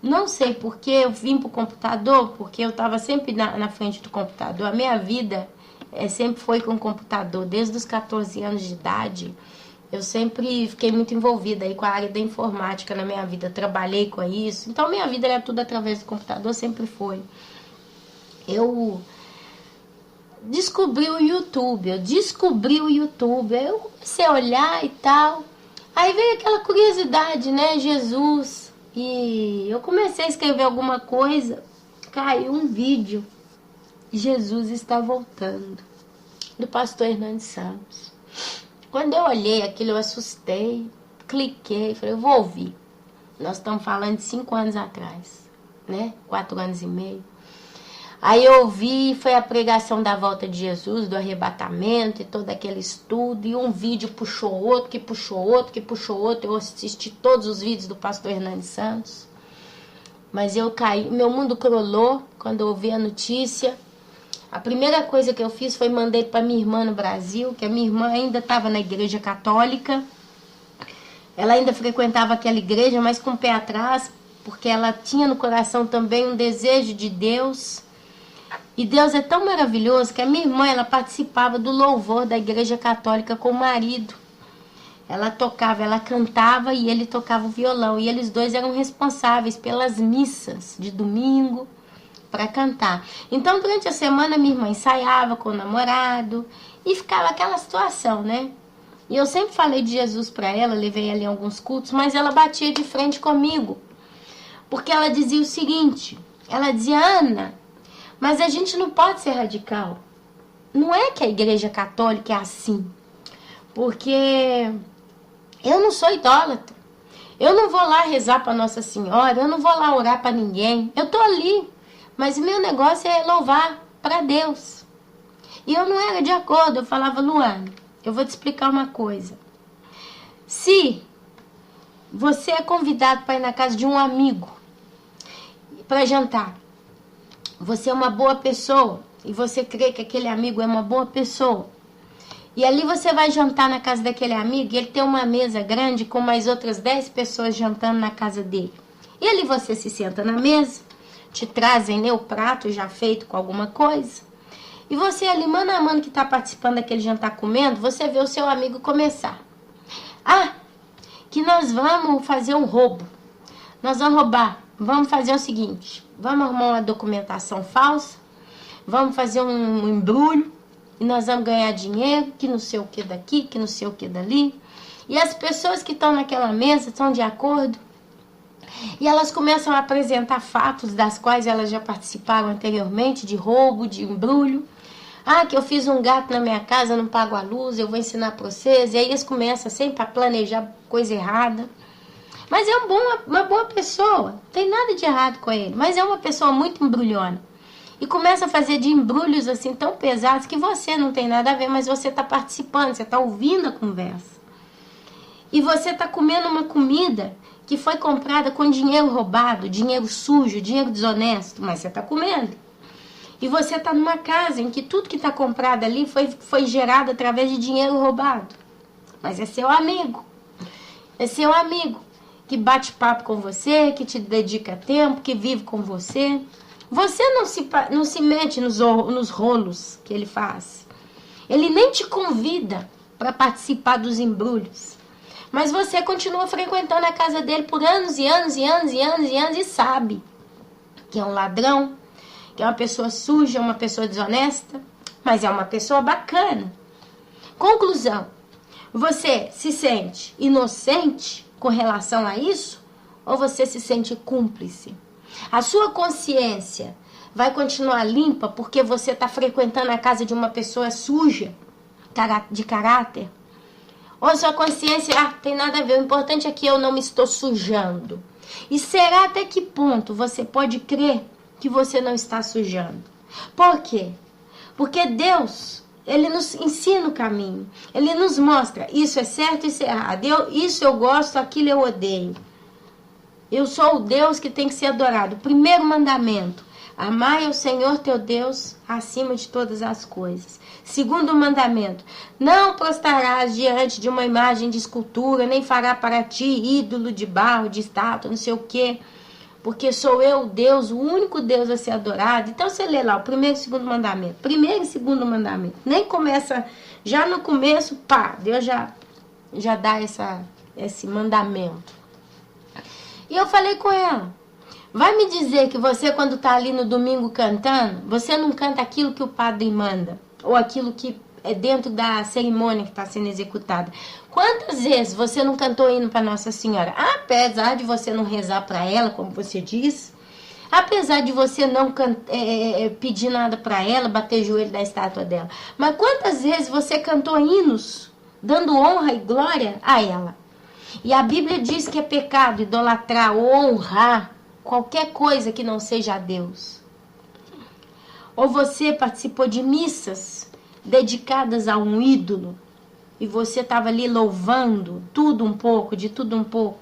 A: não sei porque eu vim para o computador, porque eu estava sempre na frente do computador. A minha vida sempre foi com o computador, desde os 14 anos de idade. Eu sempre fiquei muito envolvida aí com a área da informática na minha vida, trabalhei com isso. Então, minha vida era tudo através do computador, sempre foi. Eu descobri o YouTube, aí eu comecei a olhar e tal. Aí veio aquela curiosidade, né, Jesus. E eu comecei a escrever alguma coisa, caiu um vídeo, Jesus está voltando, do pastor Hernandes Santos. Quando eu olhei aquilo, eu assustei, cliquei, falei, eu vou ouvir. Nós estamos falando de 5 anos atrás, né? 4 anos e meio. Aí eu ouvi, foi a pregação da volta de Jesus, do arrebatamento e todo aquele estudo. E um vídeo puxou outro, que puxou outro, que puxou outro. Eu assisti todos os vídeos do pastor Hernandes Santos. Mas eu caí, meu mundo crolou quando eu ouvi a notícia. A primeira coisa que eu fiz foi mandei para minha irmã no Brasil, que a minha irmã ainda estava na igreja católica. Ela ainda frequentava aquela igreja, mas com o pé atrás, porque ela tinha no coração também um desejo de Deus. E Deus é tão maravilhoso que a minha irmã, ela participava do louvor da igreja católica com o marido. Ela tocava, ela cantava e ele tocava o violão. E eles dois eram responsáveis pelas missas de domingo para cantar. Então, durante a semana, minha irmã ensaiava com o namorado e ficava aquela situação, né? E eu sempre falei de Jesus para ela, levei ela em alguns cultos, mas ela batia de frente comigo. Porque ela dizia o seguinte, ela dizia, Ana, mas a gente não pode ser radical. Não é que a igreja católica é assim. Porque eu não sou idólatra. Eu não vou lá rezar para Nossa Senhora, eu não vou lá orar para ninguém. Eu tô ali, mas o meu negócio é louvar para Deus. E eu não era de acordo, eu falava, Luana, eu vou te explicar uma coisa. Se você é convidado para ir na casa de um amigo para jantar, você é uma boa pessoa e você crê que aquele amigo é uma boa pessoa, e ali você vai jantar na casa daquele amigo e ele tem uma mesa grande com mais outras 10 pessoas jantando na casa dele. E ali você se senta na mesa, te trazem, né, o prato já feito com alguma coisa, e você ali, mano a mano que está participando daquele jantar comendo, você vê o seu amigo começar. Ah, que nós vamos fazer um roubo. Nós vamos roubar. Vamos fazer o seguinte, vamos arrumar uma documentação falsa, vamos fazer um embrulho, e nós vamos ganhar dinheiro, que não sei o que daqui, que não sei o que dali. E as pessoas que estão naquela mesa estão de acordo. E elas começam a apresentar fatos das quais elas já participaram anteriormente, de roubo, de embrulho. Ah, que eu fiz um gato na minha casa, não pago a luz, eu vou ensinar para vocês. E aí eles começam sempre a planejar coisa errada. Mas é uma boa pessoa, não tem nada de errado com ele. Mas é uma pessoa muito embrulhona. E começa a fazer de embrulhos assim tão pesados que você não tem nada a ver, mas você está participando, você está ouvindo a conversa. E você está comendo uma comida que foi comprada com dinheiro roubado, dinheiro sujo, dinheiro desonesto, mas você está comendo. E você está numa casa em que tudo que está comprado ali foi gerado através de dinheiro roubado. Mas é seu amigo. É seu amigo que bate papo com você, que te dedica tempo, que vive com você. Você não se mete nos rolos que ele faz. Ele nem te convida para participar dos embrulhos. Mas você continua frequentando a casa dele por anos e anos e anos e anos e anos e sabe que é um ladrão, que é uma pessoa suja, uma pessoa desonesta, mas é uma pessoa bacana. Conclusão, você se sente inocente com relação a isso ou você se sente cúmplice? A sua consciência vai continuar limpa porque você está frequentando a casa de uma pessoa suja, de caráter? Ou a sua consciência, tem nada a ver, o importante é que eu não me estou sujando. E será até que ponto você pode crer que você não está sujando? Por quê? Porque Deus, Ele nos ensina o caminho. Ele nos mostra, isso é certo, isso é errado. Isso eu gosto, aquilo eu odeio. Eu sou o Deus que tem que ser adorado. Primeiro mandamento, amai ao Senhor teu Deus acima de todas as coisas. Segundo mandamento, não prostrarás diante de uma imagem de escultura, nem fará para ti ídolo de barro, de estátua, não sei o quê. Porque sou eu, Deus, o único Deus a ser adorado. Então você lê lá o primeiro e segundo mandamento. Primeiro e segundo mandamento. Nem começa, já no começo, Deus já dá esse mandamento. E eu falei com ela, vai me dizer que você quando está ali no domingo cantando, você não canta aquilo que o padre manda, ou aquilo que é dentro da cerimônia que está sendo executada. Quantas vezes você não cantou hino para Nossa Senhora? Apesar de você não rezar para ela, como você diz, apesar de você não pedir nada para ela, bater joelho da estátua dela, mas quantas vezes você cantou hinos, dando honra e glória a ela? E a Bíblia diz que é pecado idolatrar ou honrar qualquer coisa que não seja a Deus. Ou você participou de missas dedicadas a um ídolo e você estava ali louvando tudo um pouco, de tudo um pouco.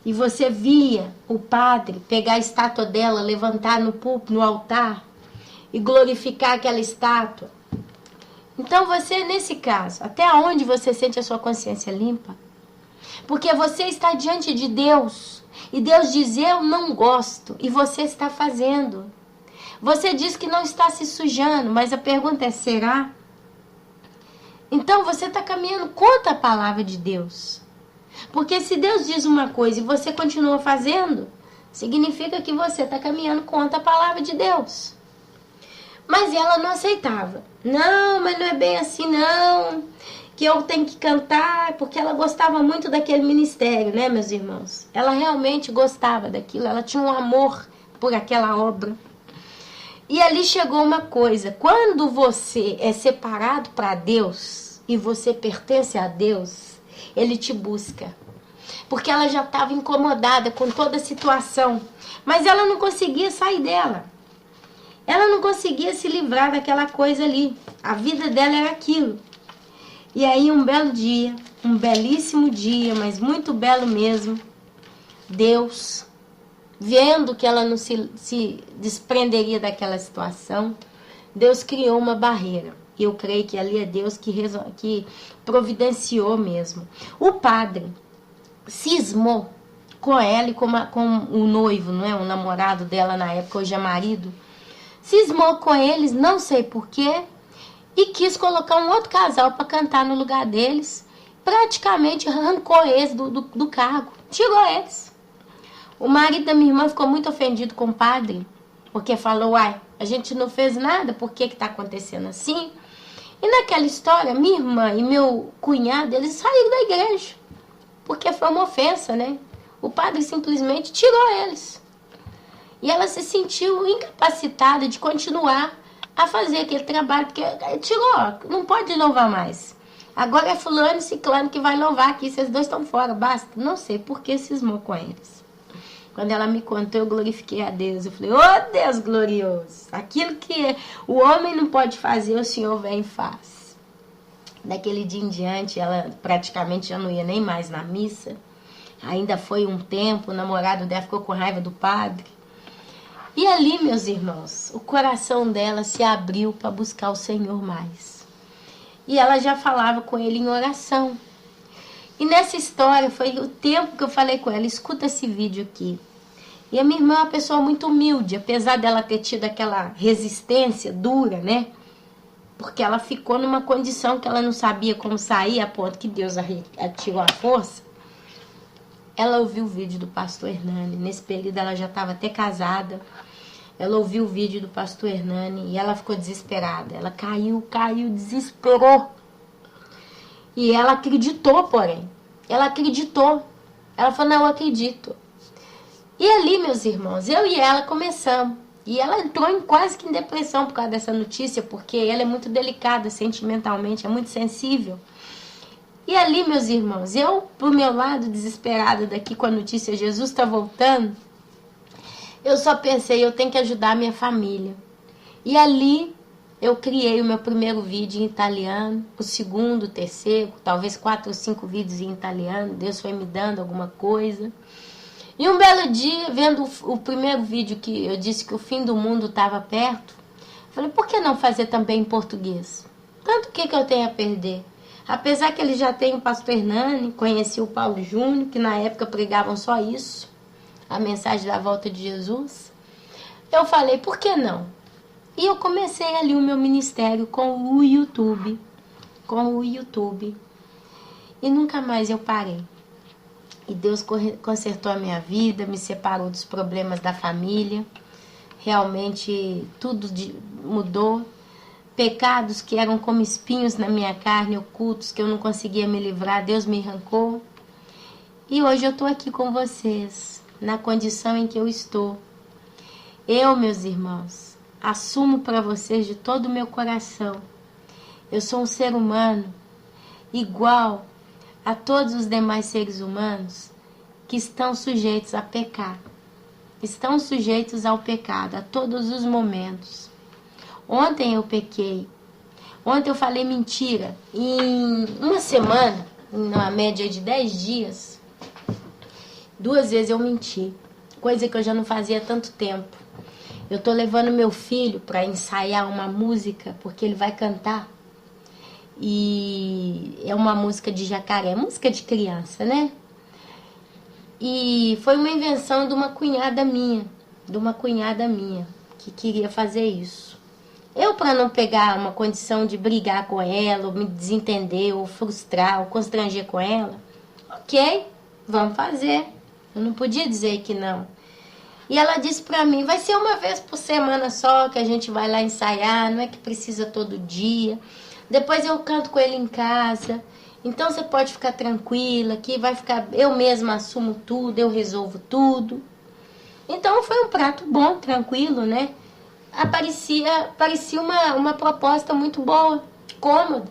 A: E você via o padre pegar a estátua dela, levantar no púlpito, no altar e glorificar aquela estátua. Então você, nesse caso, até onde você sente a sua consciência limpa? Porque você está diante de Deus. E Deus diz, eu não gosto. E você está fazendo. Você diz que não está se sujando. Mas a pergunta é, será? Então você está caminhando contra a palavra de Deus. Porque se Deus diz uma coisa e você continua fazendo, significa que você está caminhando contra a palavra de Deus. Mas ela não aceitava. Não, mas não é bem assim não, que eu tenho que cantar, porque ela gostava muito daquele ministério, né, meus irmãos? Ela realmente gostava daquilo, ela tinha um amor por aquela obra. E ali chegou uma coisa, quando você é separado para Deus e você pertence a Deus, Ele te busca. Porque ela já estava incomodada com toda a situação, mas ela não conseguia sair dela. Ela não conseguia se livrar daquela coisa ali. A vida dela era aquilo. E aí um belo dia, um belíssimo dia, mas muito belo mesmo, Deus, vendo que ela não se desprenderia daquela situação, Deus criou uma barreira. E eu creio que ali é Deus que providenciou mesmo. O padre cismou com ela e com o noivo, não é? O namorado dela na época, hoje é marido. Cismou com eles, não sei porquê, e quis colocar um outro casal para cantar no lugar deles. Praticamente arrancou eles do cargo, tirou eles. O marido da minha irmã ficou muito ofendido com o padre, porque falou, uai, a gente não fez nada, por que está acontecendo assim? E naquela história, minha irmã e meu cunhado, eles saíram da igreja, porque foi uma ofensa, né? O padre simplesmente tirou eles. E ela se sentiu incapacitada de continuar a fazer aquele trabalho, porque tirou, não pode louvar mais. Agora é fulano e ciclano que vai louvar aqui, vocês dois estão fora, basta. Não sei por que cismou com eles. Quando ela me contou, eu glorifiquei a Deus. Eu falei, oh Deus glorioso, aquilo que o homem não pode fazer, o Senhor vem e faz. Daquele dia em diante, ela praticamente já não ia nem mais na missa. Ainda foi um tempo, o namorado dela ficou com raiva do padre. E ali, meus irmãos, o coração dela se abriu para buscar o Senhor mais. E ela já falava com ele em oração. E nessa história foi o tempo que eu falei com ela, escuta esse vídeo aqui. E a minha irmã é uma pessoa muito humilde, apesar dela ter tido aquela resistência dura, né? Porque ela ficou numa condição que ela não sabia como sair, a ponto que Deus atirou a força. Ela ouviu o vídeo do pastor Hernani. Nesse período ela já estava até casada. Ela ouviu o vídeo do pastor Hernani e ela ficou desesperada. Ela caiu, desesperou. E ela acreditou, porém. Ela acreditou. Ela falou, não, eu acredito. E ali, meus irmãos, eu e ela começamos. E ela entrou quase que em depressão por causa dessa notícia, porque ela é muito delicada sentimentalmente, é muito sensível. E ali, meus irmãos, eu, pro meu lado, desesperada daqui com a notícia, Jesus está voltando, eu só pensei, eu tenho que ajudar a minha família. E ali, eu criei o meu primeiro vídeo em italiano, o segundo, o terceiro, talvez 4 ou 5 vídeos em italiano, Deus foi me dando alguma coisa. E um belo dia, vendo o primeiro vídeo que eu disse que o fim do mundo estava perto, falei, por que não fazer também em português? Tanto que eu tenho a perder? Apesar que ele já tem o pastor Hernani, conheci o Paulo Júnior, que na época pregavam só isso, a mensagem da volta de Jesus. Eu falei, por que não? E eu comecei ali o meu ministério com o YouTube. E nunca mais eu parei. E Deus consertou a minha vida, me separou dos problemas da família. Realmente tudo mudou. Pecados que eram como espinhos na minha carne, ocultos, que eu não conseguia me livrar, Deus me arrancou. E hoje eu estou aqui com vocês, na condição em que eu estou. Eu, meus irmãos, assumo para vocês de todo o meu coração. Eu sou um ser humano igual a todos os demais seres humanos que estão sujeitos a pecar. Estão sujeitos ao pecado a todos os momentos. Ontem eu pequei. Ontem eu falei mentira. Em uma semana, numa média de 10 dias, 2 vezes eu menti. Coisa que eu já não fazia há tanto tempo. Eu tô levando meu filho para ensaiar uma música, porque ele vai cantar. E é uma música de jacaré, música de criança, né? E foi uma invenção de uma cunhada minha, que queria fazer isso. Eu, para não pegar uma condição de brigar com ela, ou me desentender, ou frustrar, ou constranger com ela, ok, vamos fazer. Eu não podia dizer que não. E ela disse pra mim, vai ser uma vez por semana só que a gente vai lá ensaiar, não é que precisa todo dia. Depois eu canto com ele em casa. Então você pode ficar tranquila, que vai ficar, eu mesma assumo tudo, eu resolvo tudo. Então foi um prato bom, tranquilo, né? Parecia uma proposta muito boa, cômoda.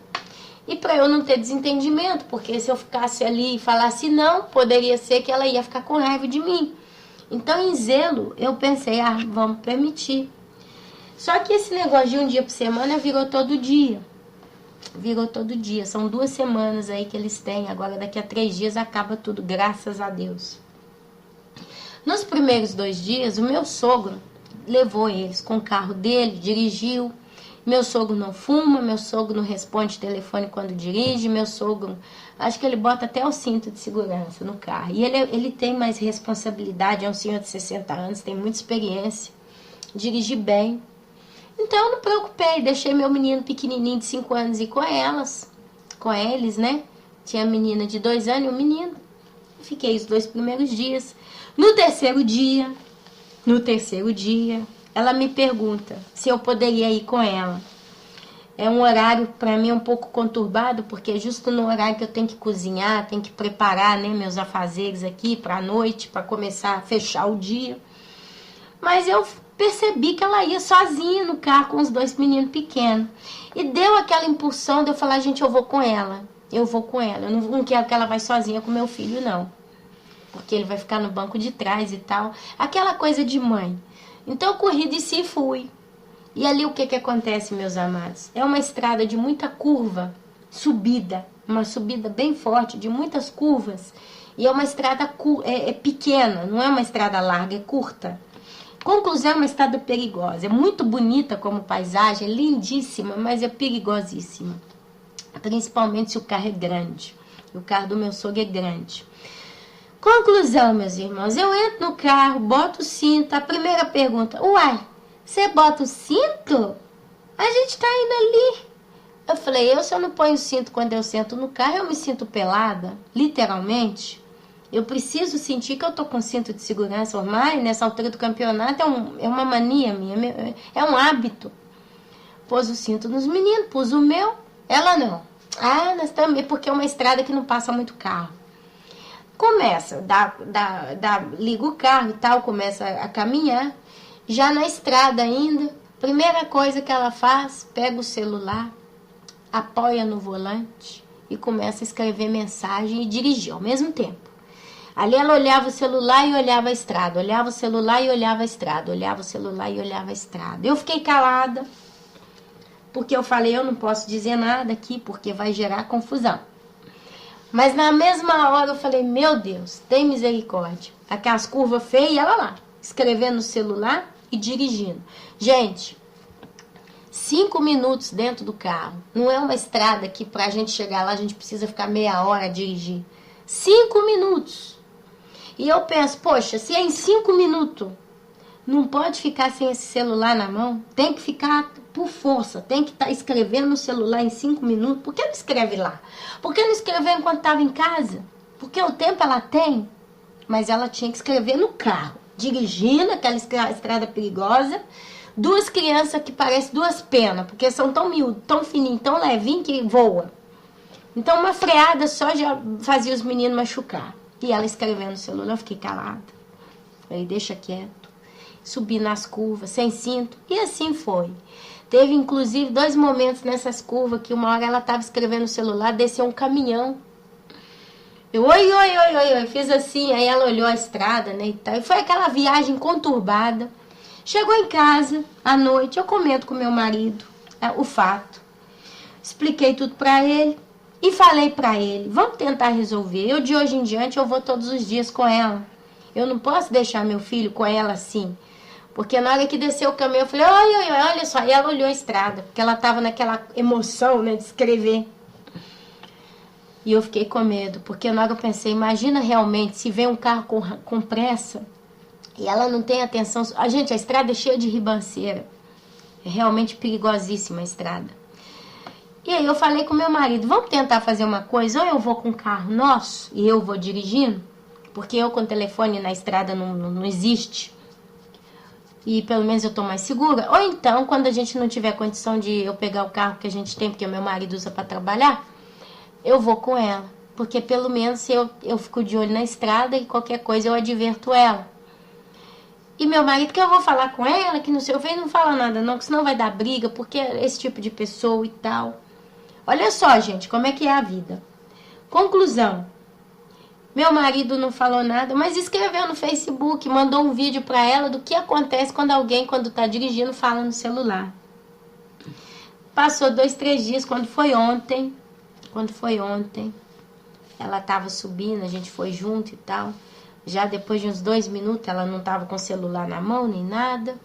A: E para eu não ter desentendimento, porque se eu ficasse ali e falasse não, poderia ser que ela ia ficar com raiva de mim. Então, em zelo, eu pensei, vamos permitir. Só que esse negócio de um dia por semana virou todo dia. Virou todo dia. São 2 semanas aí que eles têm. Agora, daqui a 3 dias, acaba tudo, graças a Deus. Nos primeiros 2 dias, o meu sogro levou eles com o carro dele, dirigiu. Meu sogro não fuma, meu sogro não responde telefone quando dirige, meu sogro, acho que ele bota até o cinto de segurança no carro. E ele tem mais responsabilidade, é um senhor de 60 anos, tem muita experiência, dirige bem. Então eu não me preocupei, deixei meu menino pequenininho de 5 anos ir com eles, né? Tinha a menina de 2 anos e o menino. Fiquei os 2 primeiros dias. No terceiro dia, ela me pergunta se eu poderia ir com ela. É um horário para mim um pouco conturbado, porque é justo no horário que eu tenho que cozinhar, tenho que preparar, né, meus afazeres aqui para a noite, para começar a fechar o dia. Mas eu percebi que ela ia sozinha no carro com os 2 meninos pequenos. E deu aquela impulsão de eu falar, gente, eu vou com ela. Eu não quero que ela vá sozinha com meu filho, não. Porque ele vai ficar no banco de trás e tal. Aquela coisa de mãe. Então eu corri, desci e fui. E ali o que acontece, meus amados? É uma estrada de muita curva, subida. Uma subida bem forte, de muitas curvas. E é uma estrada pequena, não é uma estrada larga, é curta. Conclusão, é uma estrada perigosa. É muito bonita como paisagem, é lindíssima, mas é perigosíssima. Principalmente se o carro é grande. O carro do meu sogro é grande. Conclusão, meus irmãos, eu entro no carro, boto o cinto, a primeira pergunta, uai, você bota o cinto? A gente tá indo ali. Eu falei, se eu não ponho o cinto quando eu sento no carro, eu me sinto pelada, literalmente. Eu preciso sentir que eu tô com cinto de segurança, mas nessa altura do campeonato é uma mania minha, é um hábito. Pôs o cinto nos meninos, pus o meu, ela não. Nós também, porque é uma estrada que não passa muito carro. Começa, liga o carro e tal, começa a caminhar. Já na estrada ainda, primeira coisa que ela faz, pega o celular, apoia no volante e começa a escrever mensagem e dirigir ao mesmo tempo. Ali ela olhava o celular e olhava a estrada, olhava o celular e olhava a estrada, olhava o celular e olhava a estrada. Eu fiquei calada, porque eu falei, eu não posso dizer nada aqui, porque vai gerar confusão. Mas na mesma hora eu falei, meu Deus, tem misericórdia. Aquelas curvas feias, ela lá, escrevendo no celular e dirigindo. Gente, 5 minutos dentro do carro. Não é uma estrada que pra gente chegar lá a gente precisa ficar meia hora a dirigir. 5 minutos. E eu penso, poxa, se é em 5 minutos, não pode ficar sem esse celular na mão. Tem que ficar por força, tem que estar escrevendo no celular em 5 minutos. Por que não escreve lá? Por que não escreveu enquanto estava em casa? Porque o tempo ela tem, mas ela tinha que escrever no carro, dirigindo aquela estrada perigosa. 2 crianças que parecem 2 penas, porque são tão miúdos, tão fininhos, tão levinhos que voa. Então uma freada só já fazia os meninos machucar. E ela escrevendo no celular, eu fiquei calada. Falei, deixa quieto. Subi nas curvas, sem cinto, e assim foi. Teve, inclusive, 2 momentos nessas curvas que uma hora ela estava escrevendo no celular, desceu um caminhão. Eu, oi, fiz assim, aí ela olhou a estrada, né, e tal. E foi aquela viagem conturbada. Chegou em casa, à noite, eu comento com meu marido o fato. Expliquei tudo para ele e falei para ele, vamos tentar resolver. Eu, de hoje em diante, eu vou todos os dias com ela. Eu não posso deixar meu filho com ela assim. Porque na hora que desceu o caminhão, eu falei, olha só. E ela olhou a estrada, porque ela estava naquela emoção, né, de escrever. E eu fiquei com medo, porque na hora eu pensei, imagina realmente se vem um carro com pressa e ela não tem atenção. Gente, a estrada é cheia de ribanceira. É realmente perigosíssima a estrada. E aí eu falei com meu marido, vamos tentar fazer uma coisa, ou eu vou com o carro nosso e eu vou dirigindo, porque eu com telefone na estrada não existe, e pelo menos eu tô mais segura. Ou então, quando a gente não tiver condição de eu pegar o carro que a gente tem, porque o meu marido usa para trabalhar, eu vou com ela, porque pelo menos eu fico de olho na estrada e qualquer coisa eu adverto ela. E meu marido, que eu vou falar com ela, que não sei, eu falei, não fala nada não, que senão vai dar briga, porque é esse tipo de pessoa e tal. Olha só, gente, como é que é a vida. Conclusão. Meu marido não falou nada, mas escreveu no Facebook, mandou um vídeo para ela do que acontece quando alguém, quando tá dirigindo, fala no celular. Passou 2, 3 dias, quando foi ontem, ela tava subindo, a gente foi junto e tal. Já depois de uns 2 minutos, ela não tava com o celular na mão, nem nada.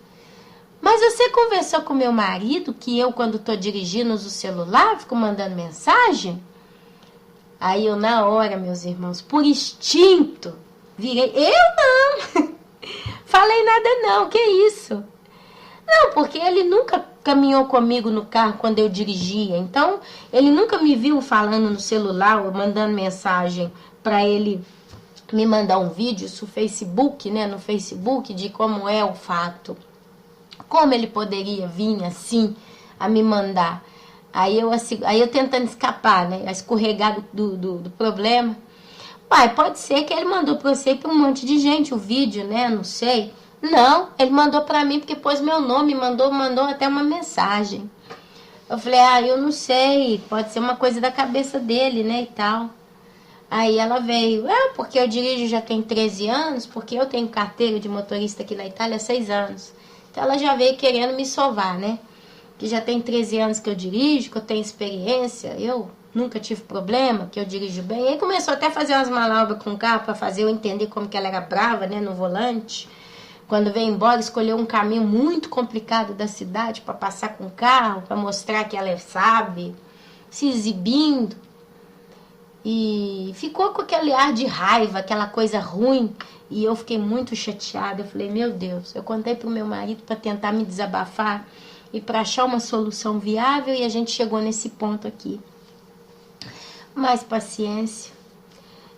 A: Mas você conversou com meu marido que eu, quando tô dirigindo, uso o celular, fico mandando mensagem? Aí eu, na hora, meus irmãos, por instinto, virei, eu não, falei nada não, que isso? Não, porque ele nunca caminhou comigo no carro quando eu dirigia, então ele nunca me viu falando no celular ou mandando mensagem para ele me mandar um vídeo no Facebook, né, no Facebook, de como é o fato. Como ele poderia vir assim a me mandar? Aí eu tentando escapar, né? A escorregar do problema. Pai, pode ser que ele mandou para você e para um monte de gente o vídeo, né? Não sei. Não, ele mandou para mim porque pôs meu nome, mandou até uma mensagem. Eu falei, eu não sei, pode ser uma coisa da cabeça dele, né, e tal. Aí ela veio, porque eu dirijo já tem 13 anos, porque eu tenho carteira de motorista aqui na Itália há 6 anos. Então ela já veio querendo me sovar, né? Que já tem 13 anos que eu dirijo, que eu tenho experiência, eu nunca tive problema, que eu dirijo bem. E aí começou até a fazer umas manobras com o carro para fazer eu entender como que ela era brava, né, no volante. Quando veio embora, escolheu um caminho muito complicado da cidade para passar com o carro, para mostrar que ela sabe, se exibindo. E ficou com aquele ar de raiva, aquela coisa ruim. E eu fiquei muito chateada. Eu falei, meu Deus, eu contei pro meu marido para tentar me desabafar e para achar uma solução viável, e a gente chegou nesse ponto aqui. Mais paciência.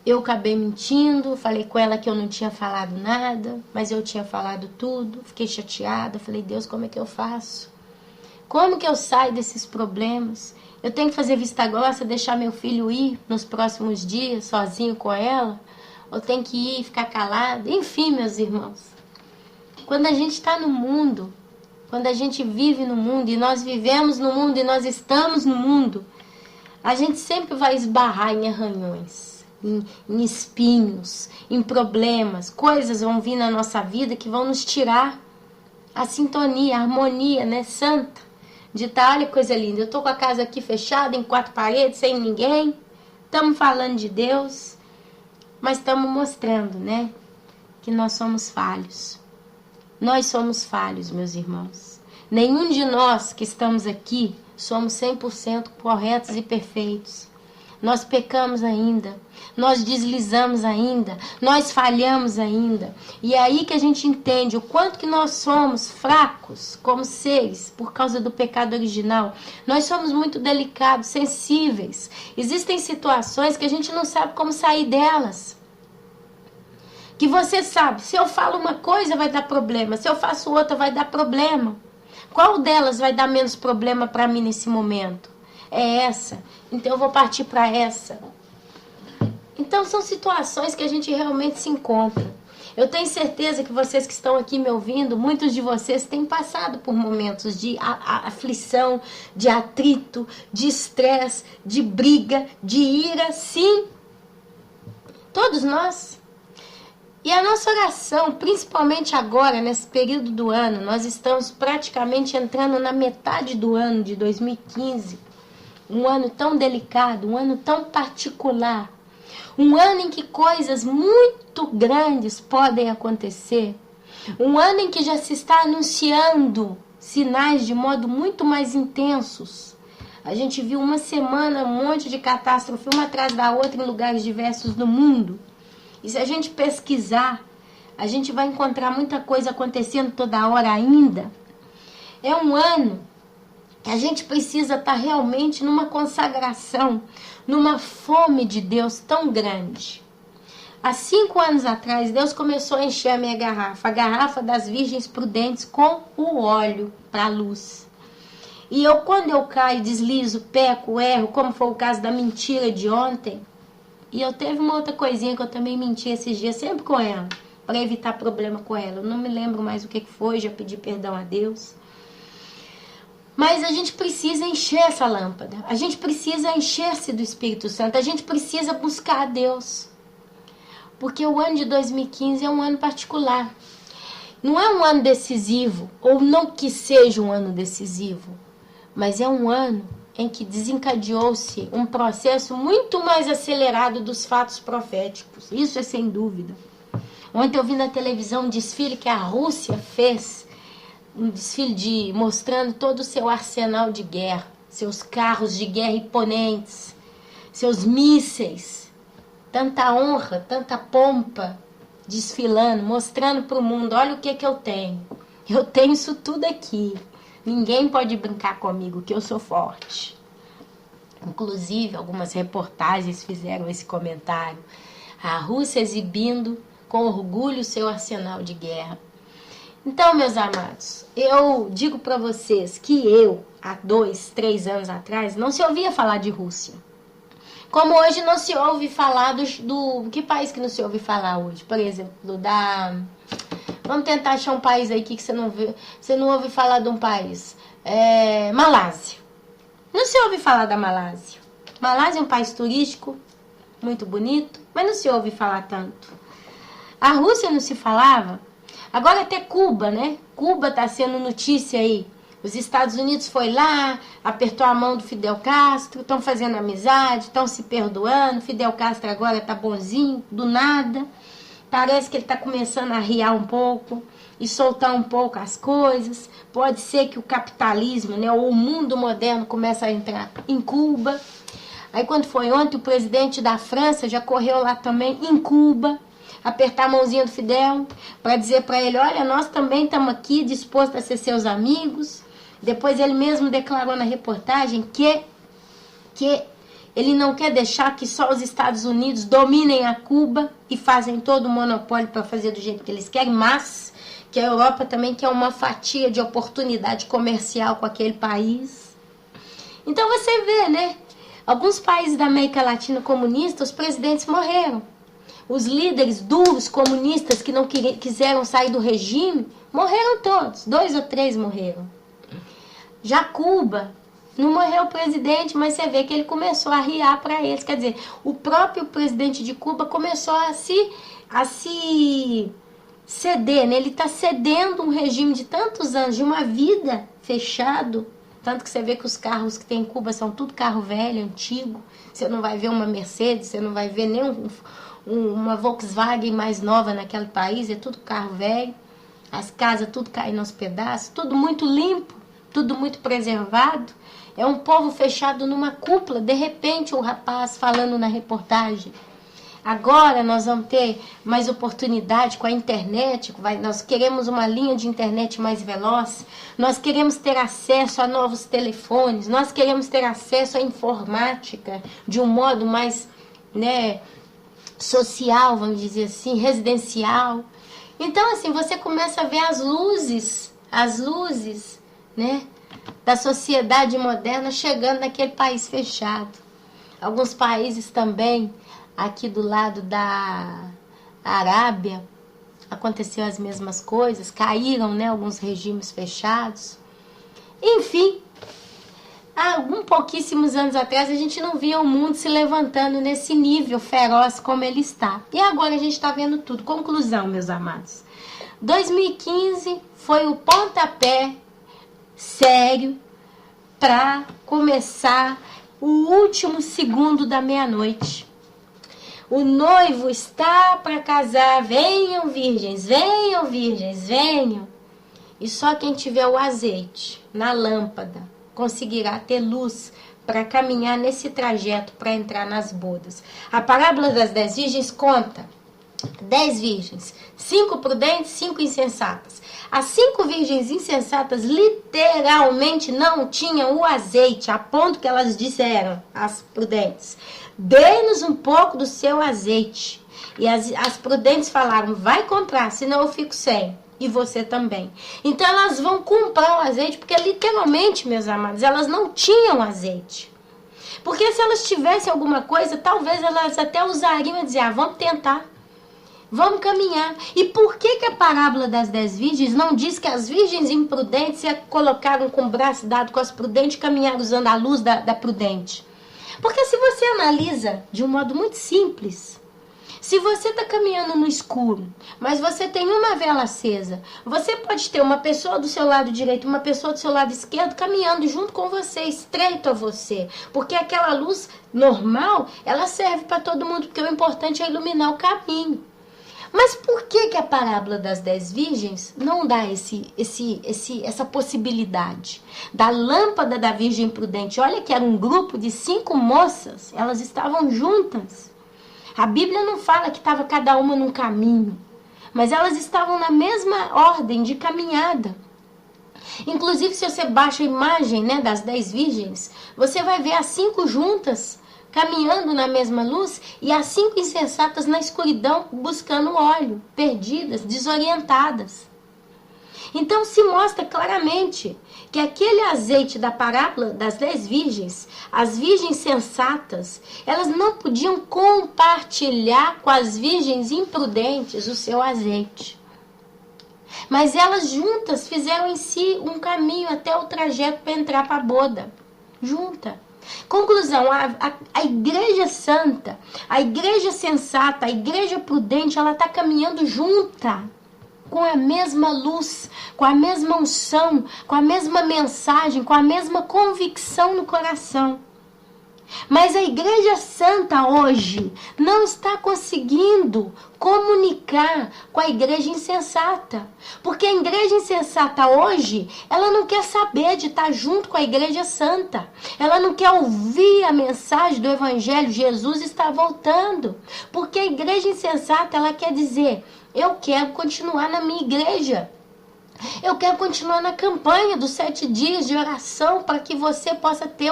A: Eu acabei mentindo, falei com ela que eu não tinha falado nada, mas eu tinha falado tudo. Fiquei chateada, falei, Deus, como é que eu faço? Como que eu saio desses problemas? Eu tenho que fazer vista grossa, deixar meu filho ir nos próximos dias sozinho com ela? Ou tenho que ir e ficar calada? Enfim, meus irmãos, quando a gente está no mundo, quando a gente vive no mundo, e nós vivemos no mundo, e nós estamos no mundo, a gente sempre vai esbarrar em arranhões, em espinhos, em problemas. Coisas vão vir na nossa vida que vão nos tirar a sintonia, a harmonia, né, santa. De tá, olha que coisa linda, eu tô com a casa aqui fechada, em 4 paredes, sem ninguém. Estamos falando de Deus, mas estamos mostrando, né, que nós somos falhos. Nós somos falhos, meus irmãos. Nenhum de nós que estamos aqui somos 100% corretos e perfeitos. Nós pecamos ainda, nós deslizamos ainda, nós falhamos ainda. E é aí que a gente entende o quanto que nós somos fracos como seres por causa do pecado original. Nós somos muito delicados, sensíveis. Existem situações que a gente não sabe como sair delas. Que você sabe, se eu falo uma coisa vai dar problema, se eu faço outra vai dar problema. Qual delas vai dar menos problema para mim nesse momento? É essa, então eu vou partir para essa. Então são situações que a gente realmente se encontra. Eu tenho certeza que vocês que estão aqui me ouvindo, muitos de vocês têm passado por momentos de aflição, de atrito, de estresse, de briga, de ira, sim. Todos nós. E a nossa oração, principalmente agora, nesse período do ano, nós estamos praticamente entrando na metade do ano de 2015. Um ano tão delicado, um ano tão particular. Um ano em que coisas muito grandes podem acontecer. Um ano em que já se está anunciando sinais de modo muito mais intensos. A gente viu uma semana um monte de catástrofe, uma atrás da outra, em lugares diversos do mundo. E se a gente pesquisar, a gente vai encontrar muita coisa acontecendo toda hora ainda. É um ano que a gente precisa estar realmente numa consagração, numa fome de Deus tão grande. Há 5 anos atrás, Deus começou a encher a minha garrafa, a garrafa das Virgens Prudentes, com o óleo para a luz. E eu, quando eu caio, deslizo, peco, erro, como foi o caso da mentira de ontem, e eu teve uma outra coisinha que eu também menti esses dias, sempre com ela, para evitar problema com ela. Eu não me lembro mais o que foi, já pedi perdão a Deus. Mas a gente precisa encher essa lâmpada. A gente precisa encher-se do Espírito Santo. A gente precisa buscar a Deus. Porque o ano de 2015 é um ano particular. Não é um ano decisivo, ou não que seja um ano decisivo, mas é um ano em que desencadeou-se um processo muito mais acelerado dos fatos proféticos. Isso é sem dúvida. Ontem eu vi na televisão um desfile que a Rússia fez, um desfile mostrando todo o seu arsenal de guerra, seus carros de guerra imponentes, seus mísseis, tanta honra, tanta pompa, desfilando, mostrando para o mundo, olha o que eu tenho. Eu tenho isso tudo aqui. Ninguém pode brincar comigo, que eu sou forte. Inclusive, algumas reportagens fizeram esse comentário. A Rússia exibindo com orgulho o seu arsenal de guerra. Então, meus amados, eu digo para vocês que eu, há 2, 3 anos atrás, não se ouvia falar de Rússia. Como hoje não se ouve falar do... Que país que não se ouve falar hoje? Por exemplo, Vamos tentar achar um país aí que você não ouve falar de um país. Malásia. Não se ouve falar da Malásia. Malásia é um país turístico, muito bonito, mas não se ouve falar tanto. A Rússia não se falava. Agora até Cuba, né? Cuba tá sendo notícia aí. Os Estados Unidos foi lá, apertou a mão do Fidel Castro, estão fazendo amizade, estão se perdoando. Fidel Castro agora tá bonzinho, do nada. Parece que ele está começando a riar um pouco e soltar um pouco as coisas. Pode ser que o capitalismo, né, ou o mundo moderno comece a entrar em Cuba. Aí quando foi ontem, o presidente da França já correu lá também em Cuba, apertar a mãozinha do Fidel, para dizer para ele, olha, nós também estamos aqui dispostos a ser seus amigos. Depois ele mesmo declarou na reportagem que ele não quer deixar que só os Estados Unidos dominem a Cuba e fazem todo o monopólio para fazer do jeito que eles querem, mas que a Europa também quer uma fatia de oportunidade comercial com aquele país. Então você vê, né? Alguns países da América Latina comunistas, os presidentes morreram. Os líderes duros comunistas que não quiseram sair do regime, morreram todos. 2 ou 3 morreram. Já Cuba, não morreu o presidente, mas você vê que ele começou a riar para eles. Quer dizer, o próprio presidente de Cuba começou a se ceder, né? Ele está cedendo um regime de tantos anos, de uma vida fechado. Tanto que você vê que os carros que tem em Cuba são tudo carro velho, antigo. Você não vai ver uma Mercedes, você não vai ver nem uma Volkswagen mais nova naquele país. É tudo carro velho. As casas tudo caindo aos pedaços. Tudo muito limpo, tudo muito preservado. É um povo fechado numa cúpula. De repente, o rapaz falando na reportagem. Agora nós vamos ter mais oportunidade com a internet. Nós queremos uma linha de internet mais veloz. Nós queremos ter acesso a novos telefones. Nós queremos ter acesso à informática de um modo mais, né, social, vamos dizer assim, residencial. Então, assim, você começa a ver as luzes, né, da sociedade moderna chegando naquele país fechado. Alguns países também, aqui do lado da Arábia, aconteceu as mesmas coisas, caíram, né, alguns regimes fechados. Enfim, há pouquíssimos anos atrás a gente não via o mundo se levantando nesse nível feroz como ele está. E agora a gente está vendo tudo. Conclusão, meus amados. 2015 foi o pontapé sério para começar o último segundo da meia-noite. O noivo está para casar. Venham, virgens, venham, virgens, venham. E só quem tiver o azeite na lâmpada conseguirá ter luz para caminhar nesse trajeto para entrar nas bodas. A parábola das 10 virgens conta 10 virgens, 5 prudentes, 5 insensatas. As 5 virgens insensatas literalmente não tinham o azeite, a ponto que elas disseram, as prudentes, dê-nos um pouco do seu azeite. E as prudentes falaram, vai comprar, senão eu fico sem. E você também. Então elas vão comprar o azeite, porque literalmente, meus amados, elas não tinham azeite. Porque se elas tivessem alguma coisa, talvez elas até usariam e dizer, vamos tentar. Vamos caminhar. E por que a parábola das 10 virgens não diz que as virgens imprudentes se colocaram com o braço dado com as prudentes e caminharam usando a luz da prudente? Porque se você analisa de um modo muito simples, se você está caminhando no escuro, mas você tem uma vela acesa, você pode ter uma pessoa do seu lado direito, uma pessoa do seu lado esquerdo caminhando junto com você, estreito a você. Porque aquela luz normal, ela serve para todo mundo, porque o importante é iluminar o caminho. Mas por que a parábola das 10 virgens não dá essa possibilidade? Da lâmpada da virgem prudente, olha que era um grupo de 5 moças, elas estavam juntas. A Bíblia não fala que estava cada uma num caminho, mas elas estavam na mesma ordem de caminhada. Inclusive, se você baixa a imagem, né, das 10 virgens, você vai ver as 5 juntas, caminhando na mesma luz, e as 5 insensatas na escuridão buscando óleo, perdidas, desorientadas. Então se mostra claramente que aquele azeite da parábola das 10 virgens, as virgens sensatas, elas não podiam compartilhar com as virgens imprudentes o seu azeite. Mas elas juntas fizeram em si um caminho até o trajeto para entrar para a boda. Junta. Conclusão, a igreja santa, a igreja sensata, a igreja prudente, ela está caminhando junta, com a mesma luz, com a mesma unção, com a mesma mensagem, com a mesma convicção no coração. Mas a igreja santa hoje não está conseguindo comunicar com a igreja insensata. Porque a igreja insensata hoje, ela não quer saber de estar junto com a igreja santa. Ela não quer ouvir a mensagem do evangelho, Jesus está voltando. Porque a igreja insensata, ela quer dizer, eu quero continuar na minha igreja. Eu quero continuar na campanha dos 7 dias de oração para que você possa ter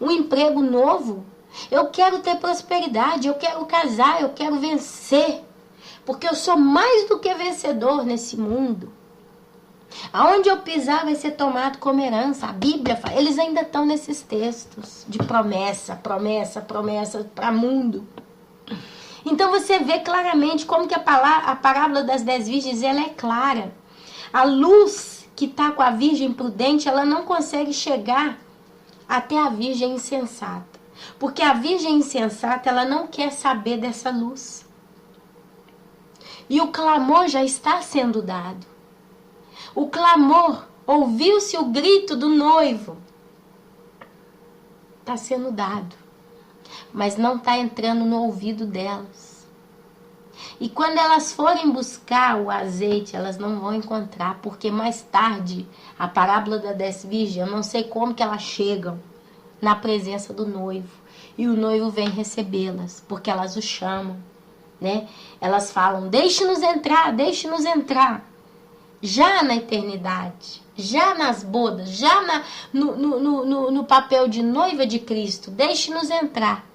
A: um emprego novo. Eu quero ter prosperidade, eu quero casar, eu quero vencer. Porque eu sou mais do que vencedor nesse mundo. Aonde eu pisar vai ser tomado como herança. A Bíblia fala, eles ainda estão nesses textos de promessa, promessa, promessa para o mundo. Então você vê claramente como que a parábola das 10 virgens ela é clara. A luz que está com a virgem prudente, ela não consegue chegar até a virgem insensata. Porque a virgem insensata, ela não quer saber dessa luz. E o clamor já está sendo dado. O clamor, ouviu-se o grito do noivo. Está sendo dado. Mas não está entrando no ouvido delas. E quando elas forem buscar o azeite, elas não vão encontrar, porque mais tarde, a parábola da 10 virgens, eu não sei como que elas chegam na presença do noivo. E o noivo vem recebê-las, porque elas o chamam, né? Elas falam, deixe-nos entrar, deixe-nos entrar. Já na eternidade, já nas bodas, já no papel de noiva de Cristo, deixe-nos entrar.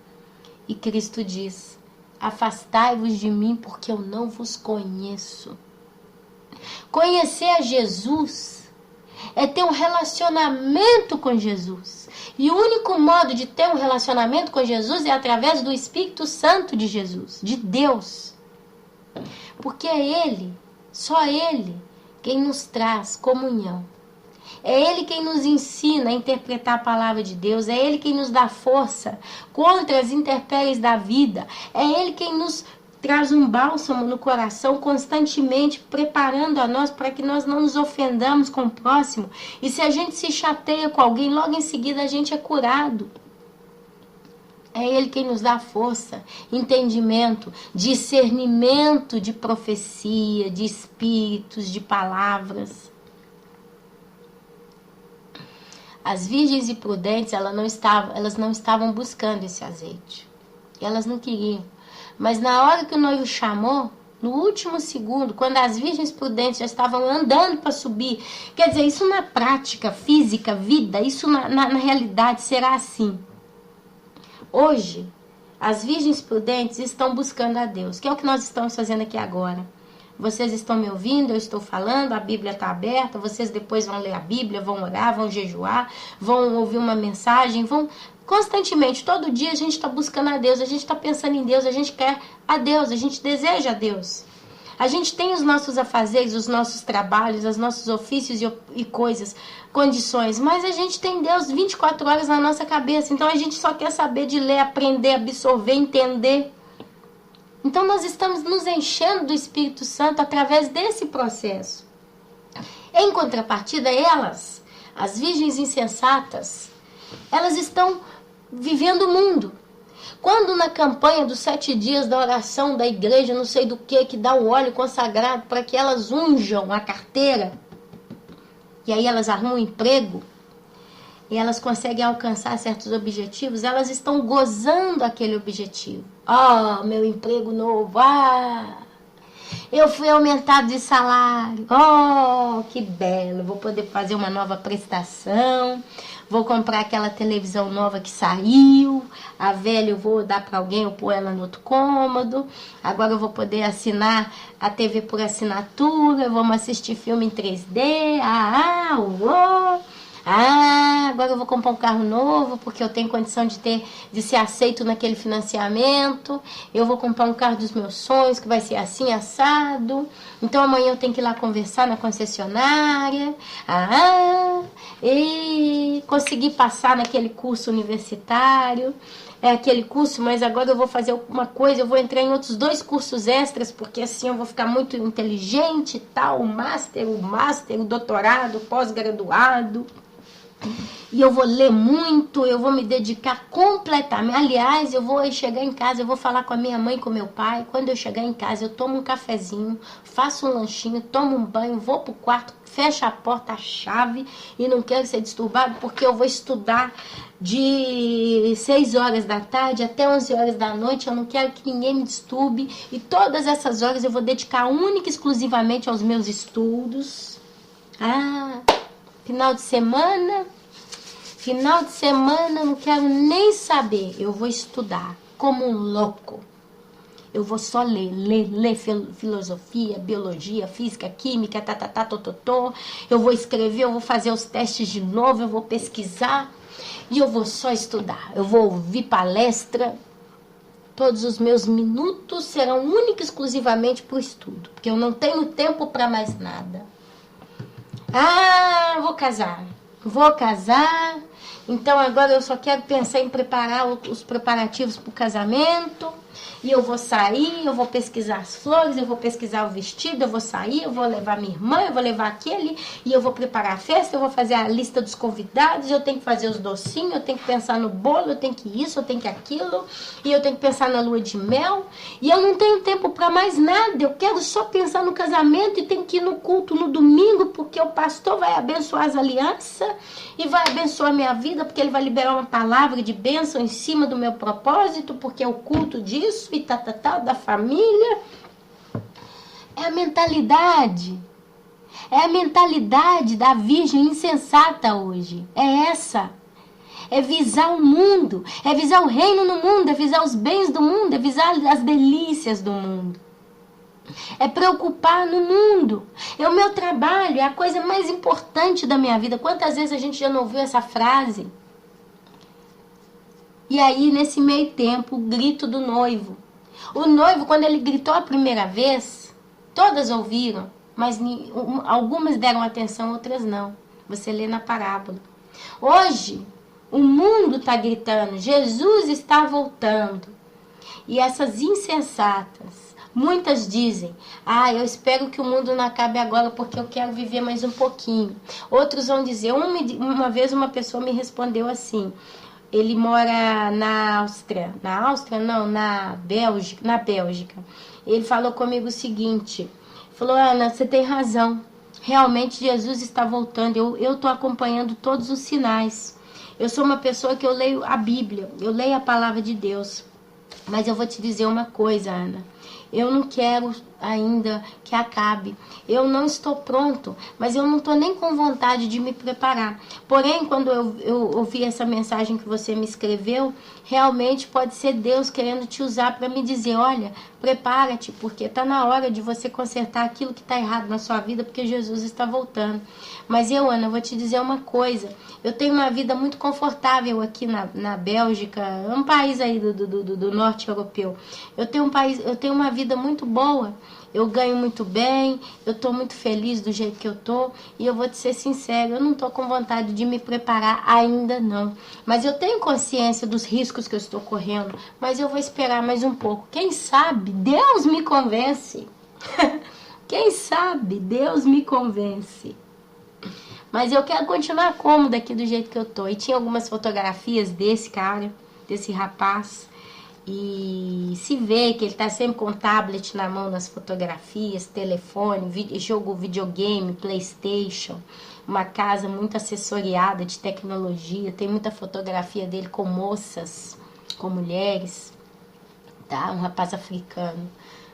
A: E Cristo diz, afastai-vos de mim, porque eu não vos conheço. Conhecer a Jesus é ter um relacionamento com Jesus. E o único modo de ter um relacionamento com Jesus é através do Espírito Santo de Jesus, de Deus. Porque é Ele, só Ele, quem nos traz comunhão. É Ele quem nos ensina a interpretar a palavra de Deus. É Ele quem nos dá força contra as intempéries da vida. É Ele quem nos traz um bálsamo no coração constantemente, preparando a nós para que nós não nos ofendamos com o próximo. E se a gente se chateia com alguém, logo em seguida a gente é curado. É Ele quem nos dá força, entendimento, discernimento de profecia, de espíritos, de palavras. As virgens imprudentes, elas não estavam buscando esse azeite. Elas não queriam. Mas na hora que o noivo chamou, no último segundo, quando as virgens prudentes já estavam andando para subir. Quer dizer, isso na prática, física, vida, isso na realidade será assim. Hoje, as virgens prudentes estão buscando a Deus, que é o que nós estamos fazendo aqui agora. Vocês estão me ouvindo, eu estou falando, a Bíblia está aberta, vocês depois vão ler a Bíblia, vão orar, vão jejuar, vão ouvir uma mensagem, vão... Constantemente, todo dia a gente está buscando a Deus, a gente está pensando em Deus, a gente quer a Deus, a gente deseja a Deus. A gente tem os nossos afazeres, os nossos trabalhos, os nossos ofícios e coisas, condições, mas a gente tem Deus 24 horas na nossa cabeça, então a gente só quer saber de ler, aprender, absorver, entender. Então nós estamos nos enchendo do Espírito Santo através desse processo. Em contrapartida, elas, as virgens insensatas, elas estão vivendo o mundo. Quando na campanha dos 7 dias da oração da igreja, não sei do que dá o óleo consagrado para que elas unjam a carteira, e aí elas arrumam um emprego, e elas conseguem alcançar certos objetivos, elas estão gozando aquele objetivo. Oh, meu emprego novo, eu fui aumentado de salário, oh, que belo, vou poder fazer uma nova prestação, vou comprar aquela televisão nova que saiu, a velha eu vou dar para alguém ou pôr ela no outro cômodo, agora eu vou poder assinar a TV por assinatura, vamos assistir filme em 3D, agora eu vou comprar um carro novo, porque eu tenho condição de ser aceito naquele financiamento, eu vou comprar um carro dos meus sonhos, que vai ser assim, assado, então amanhã eu tenho que ir lá conversar na concessionária, e conseguir passar naquele curso universitário, aquele curso, mas agora eu vou fazer uma coisa, eu vou entrar em outros 2 cursos extras, porque assim eu vou ficar muito inteligente e tal, o master, o doutorado, o pós-graduado. E eu vou ler muito, eu vou me dedicar completamente. Aliás, eu vou chegar em casa, eu vou falar com a minha mãe, com meu pai. Quando eu chegar em casa, eu tomo um cafezinho, faço um lanchinho, tomo um banho, vou pro quarto, fecho a porta, a chave, e não quero ser disturbado, porque eu vou estudar de 6 horas da tarde até 11 horas da noite. Eu não quero que ninguém me disturbe, e todas essas horas eu vou dedicar única e exclusivamente aos meus estudos. Final de semana eu não quero nem saber, eu vou estudar como um louco. Eu vou só ler filosofia, biologia, física, química, tototó. Eu vou escrever, eu vou fazer os testes de novo, eu vou pesquisar e eu vou só estudar. Eu vou ouvir palestra. Todos os meus minutos serão única e exclusivamente para o estudo, porque eu não tenho tempo para mais nada. Vou casar, então agora eu só quero pensar em preparar os preparativos para o casamento, e eu vou sair, eu vou pesquisar as flores, eu vou pesquisar o vestido, eu vou sair, eu vou levar minha irmã, eu vou levar aquele, e eu vou preparar a festa, eu vou fazer a lista dos convidados, eu tenho que fazer os docinhos, eu tenho que pensar no bolo, eu tenho que isso, eu tenho que aquilo, e eu tenho que pensar na lua de mel, e eu não tenho tempo para mais nada, eu quero só pensar no casamento, e tenho que ir no culto no domingo, porque o pastor vai abençoar as alianças, e vai abençoar a minha vida, porque ele vai liberar uma palavra de bênção em cima do meu propósito, porque é o culto disso, e da família. É a mentalidade da virgem insensata hoje. É essa. É visar o mundo, é visar o reino no mundo, é visar os bens do mundo, é visar as delícias do mundo. É preocupar no mundo. É o meu trabalho, é a coisa mais importante da minha vida. Quantas vezes a gente já não ouviu essa frase? E aí, nesse meio tempo, o grito do noivo. O noivo, quando ele gritou a primeira vez, todas ouviram, mas algumas deram atenção, outras não. Você lê na parábola. Hoje, o mundo está gritando, Jesus está voltando. E essas insensatas, muitas dizem, eu espero que o mundo não acabe agora porque eu quero viver mais um pouquinho. Outros vão dizer, uma vez uma pessoa me respondeu assim, ele mora na Bélgica. Ele falou comigo o seguinte, falou, Ana, você tem razão, realmente Jesus está voltando, eu estou acompanhando todos os sinais. Eu sou uma pessoa que eu leio a Bíblia, eu leio a palavra de Deus, mas eu vou te dizer uma coisa, Ana, eu não quero ainda que acabe. Eu não estou pronto, mas eu não estou nem com vontade de me preparar. Porém, quando eu ouvi essa mensagem que você me escreveu, realmente pode ser Deus querendo te usar para me dizer, olha, prepara-te, porque está na hora de você consertar aquilo que está errado na sua vida, porque Jesus está voltando. Mas eu, Ana, vou te dizer uma coisa, eu tenho uma vida muito confortável aqui na Bélgica, um país aí do norte europeu. Eu tenho uma vida muito boa, eu ganho muito bem, eu estou muito feliz do jeito que eu estou, e eu vou te ser sincero, eu não estou com vontade de me preparar ainda não. Mas eu tenho consciência dos riscos que eu estou correndo, mas eu vou esperar mais um pouco. Quem sabe Deus me convence. Quem sabe Deus me convence. Mas eu quero continuar cômoda aqui do jeito que eu tô. E tinha algumas fotografias desse cara, desse rapaz. E se vê que ele tá sempre com o tablet na mão nas fotografias, telefone, jogo videogame, PlayStation. Uma casa muito assessoriada de tecnologia. Tem muita fotografia dele com moças, com mulheres. Tá? Um rapaz africano,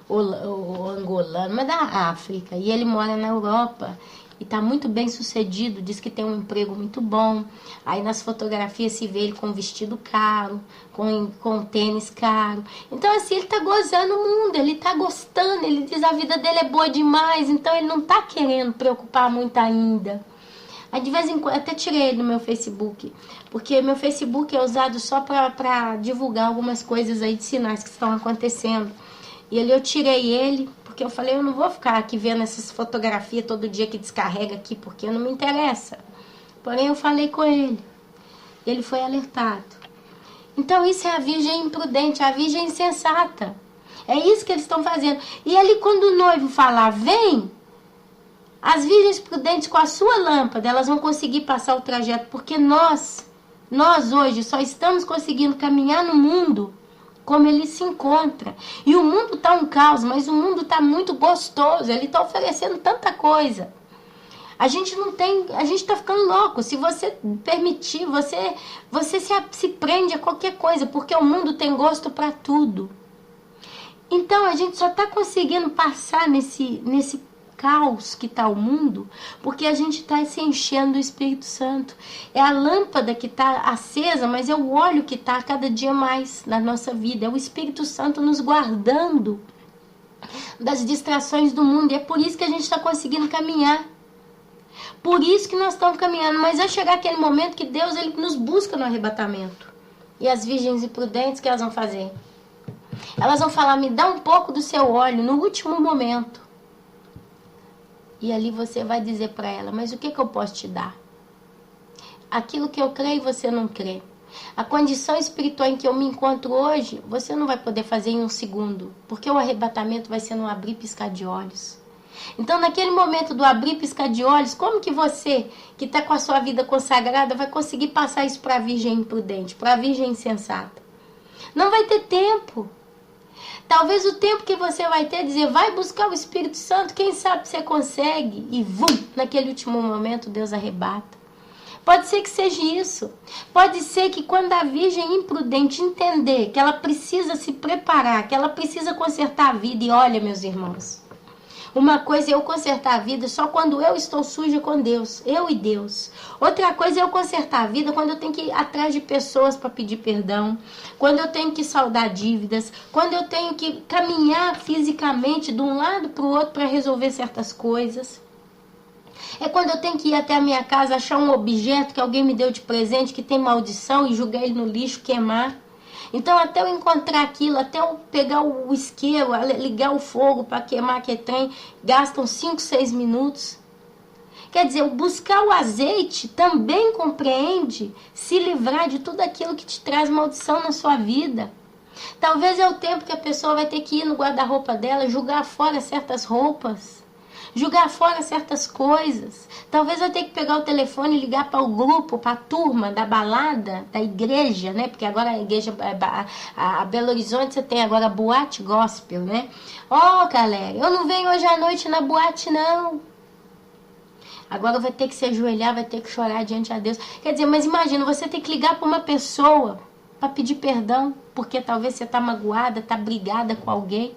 A: ou angolano, mas da África. E ele mora na Europa. E está muito bem sucedido, diz que tem um emprego muito bom. Aí nas fotografias se vê ele com um vestido caro, com tênis caro. Então assim, ele está gozando o mundo, ele está gostando, ele diz a vida dele é boa demais, então ele não está querendo preocupar muito ainda. Aí de vez em quando, até tirei ele do meu Facebook, porque meu Facebook é usado só para divulgar algumas coisas aí de sinais que estão acontecendo. E ali eu tirei ele, porque eu falei, eu não vou ficar aqui vendo essas fotografias todo dia que descarrega aqui, porque não me interessa. Porém, eu falei com ele. Ele foi alertado. Então, isso é a virgem imprudente, a virgem insensata. É isso que eles estão fazendo. E ali, quando o noivo falar, vem, as virgens prudentes com a sua lâmpada, elas vão conseguir passar o trajeto, porque nós hoje só estamos conseguindo caminhar no mundo como ele se encontra. E o mundo está um caos, mas o mundo está muito gostoso. Ele está oferecendo tanta coisa. A gente não tem, a gente está ficando louco. Se você permitir, você se prende a qualquer coisa, porque o mundo tem gosto para tudo. Então a gente só está conseguindo passar nesse caos que está o mundo, porque a gente está se enchendo do Espírito Santo. É a lâmpada que está acesa, mas é o óleo que está cada dia mais na nossa vida. É o Espírito Santo nos guardando das distrações do mundo. E é por isso que a gente está conseguindo caminhar. Por isso que nós estamos caminhando. Mas vai chegar aquele momento que Deus ele nos busca no arrebatamento. E as virgens imprudentes, o que elas vão fazer? Elas vão falar, me dá um pouco do seu óleo no último momento. E ali você vai dizer para ela, mas o que eu posso te dar? Aquilo que eu creio, você não crê. A condição espiritual em que eu me encontro hoje, você não vai poder fazer em um segundo. Porque o arrebatamento vai ser no abrir e piscar de olhos. Então, naquele momento do abrir e piscar de olhos, como que você, que está com a sua vida consagrada, vai conseguir passar isso para a virgem imprudente, para a virgem insensata? Não vai ter tempo. Talvez o tempo que você vai ter, dizer, vai buscar o Espírito Santo, quem sabe você consegue, e vum, naquele último momento Deus arrebata. Pode ser que seja isso. Pode ser que quando a virgem imprudente entender que ela precisa se preparar, que ela precisa consertar a vida, e olha, meus irmãos, uma coisa é eu consertar a vida só quando eu estou suja com Deus, eu e Deus. Outra coisa é eu consertar a vida quando eu tenho que ir atrás de pessoas para pedir perdão, quando eu tenho que saldar dívidas, quando eu tenho que caminhar fisicamente de um lado para o outro para resolver certas coisas. É quando eu tenho que ir até a minha casa achar um objeto que alguém me deu de presente que tem maldição e jogar ele no lixo, queimar. Então, até eu encontrar aquilo, até eu pegar o isqueiro, ligar o fogo para queimar aquele trem, gastam 5, 6 minutos. Quer dizer, buscar o azeite também compreende se livrar de tudo aquilo que te traz maldição na sua vida. Talvez é o tempo que a pessoa vai ter que ir no guarda-roupa dela, jogar fora certas roupas, jogar fora certas coisas. Talvez eu tenha que pegar o telefone e ligar para o grupo, para a turma da balada, da igreja, né? Porque agora a igreja, a Belo Horizonte, você tem agora a boate gospel, né? Ó, galera, eu não venho hoje à noite na boate, não. Agora vai ter que se ajoelhar, vai ter que chorar diante a Deus. Quer dizer, mas imagina, você tem que ligar para uma pessoa para pedir perdão, porque talvez você está magoada, está brigada com alguém.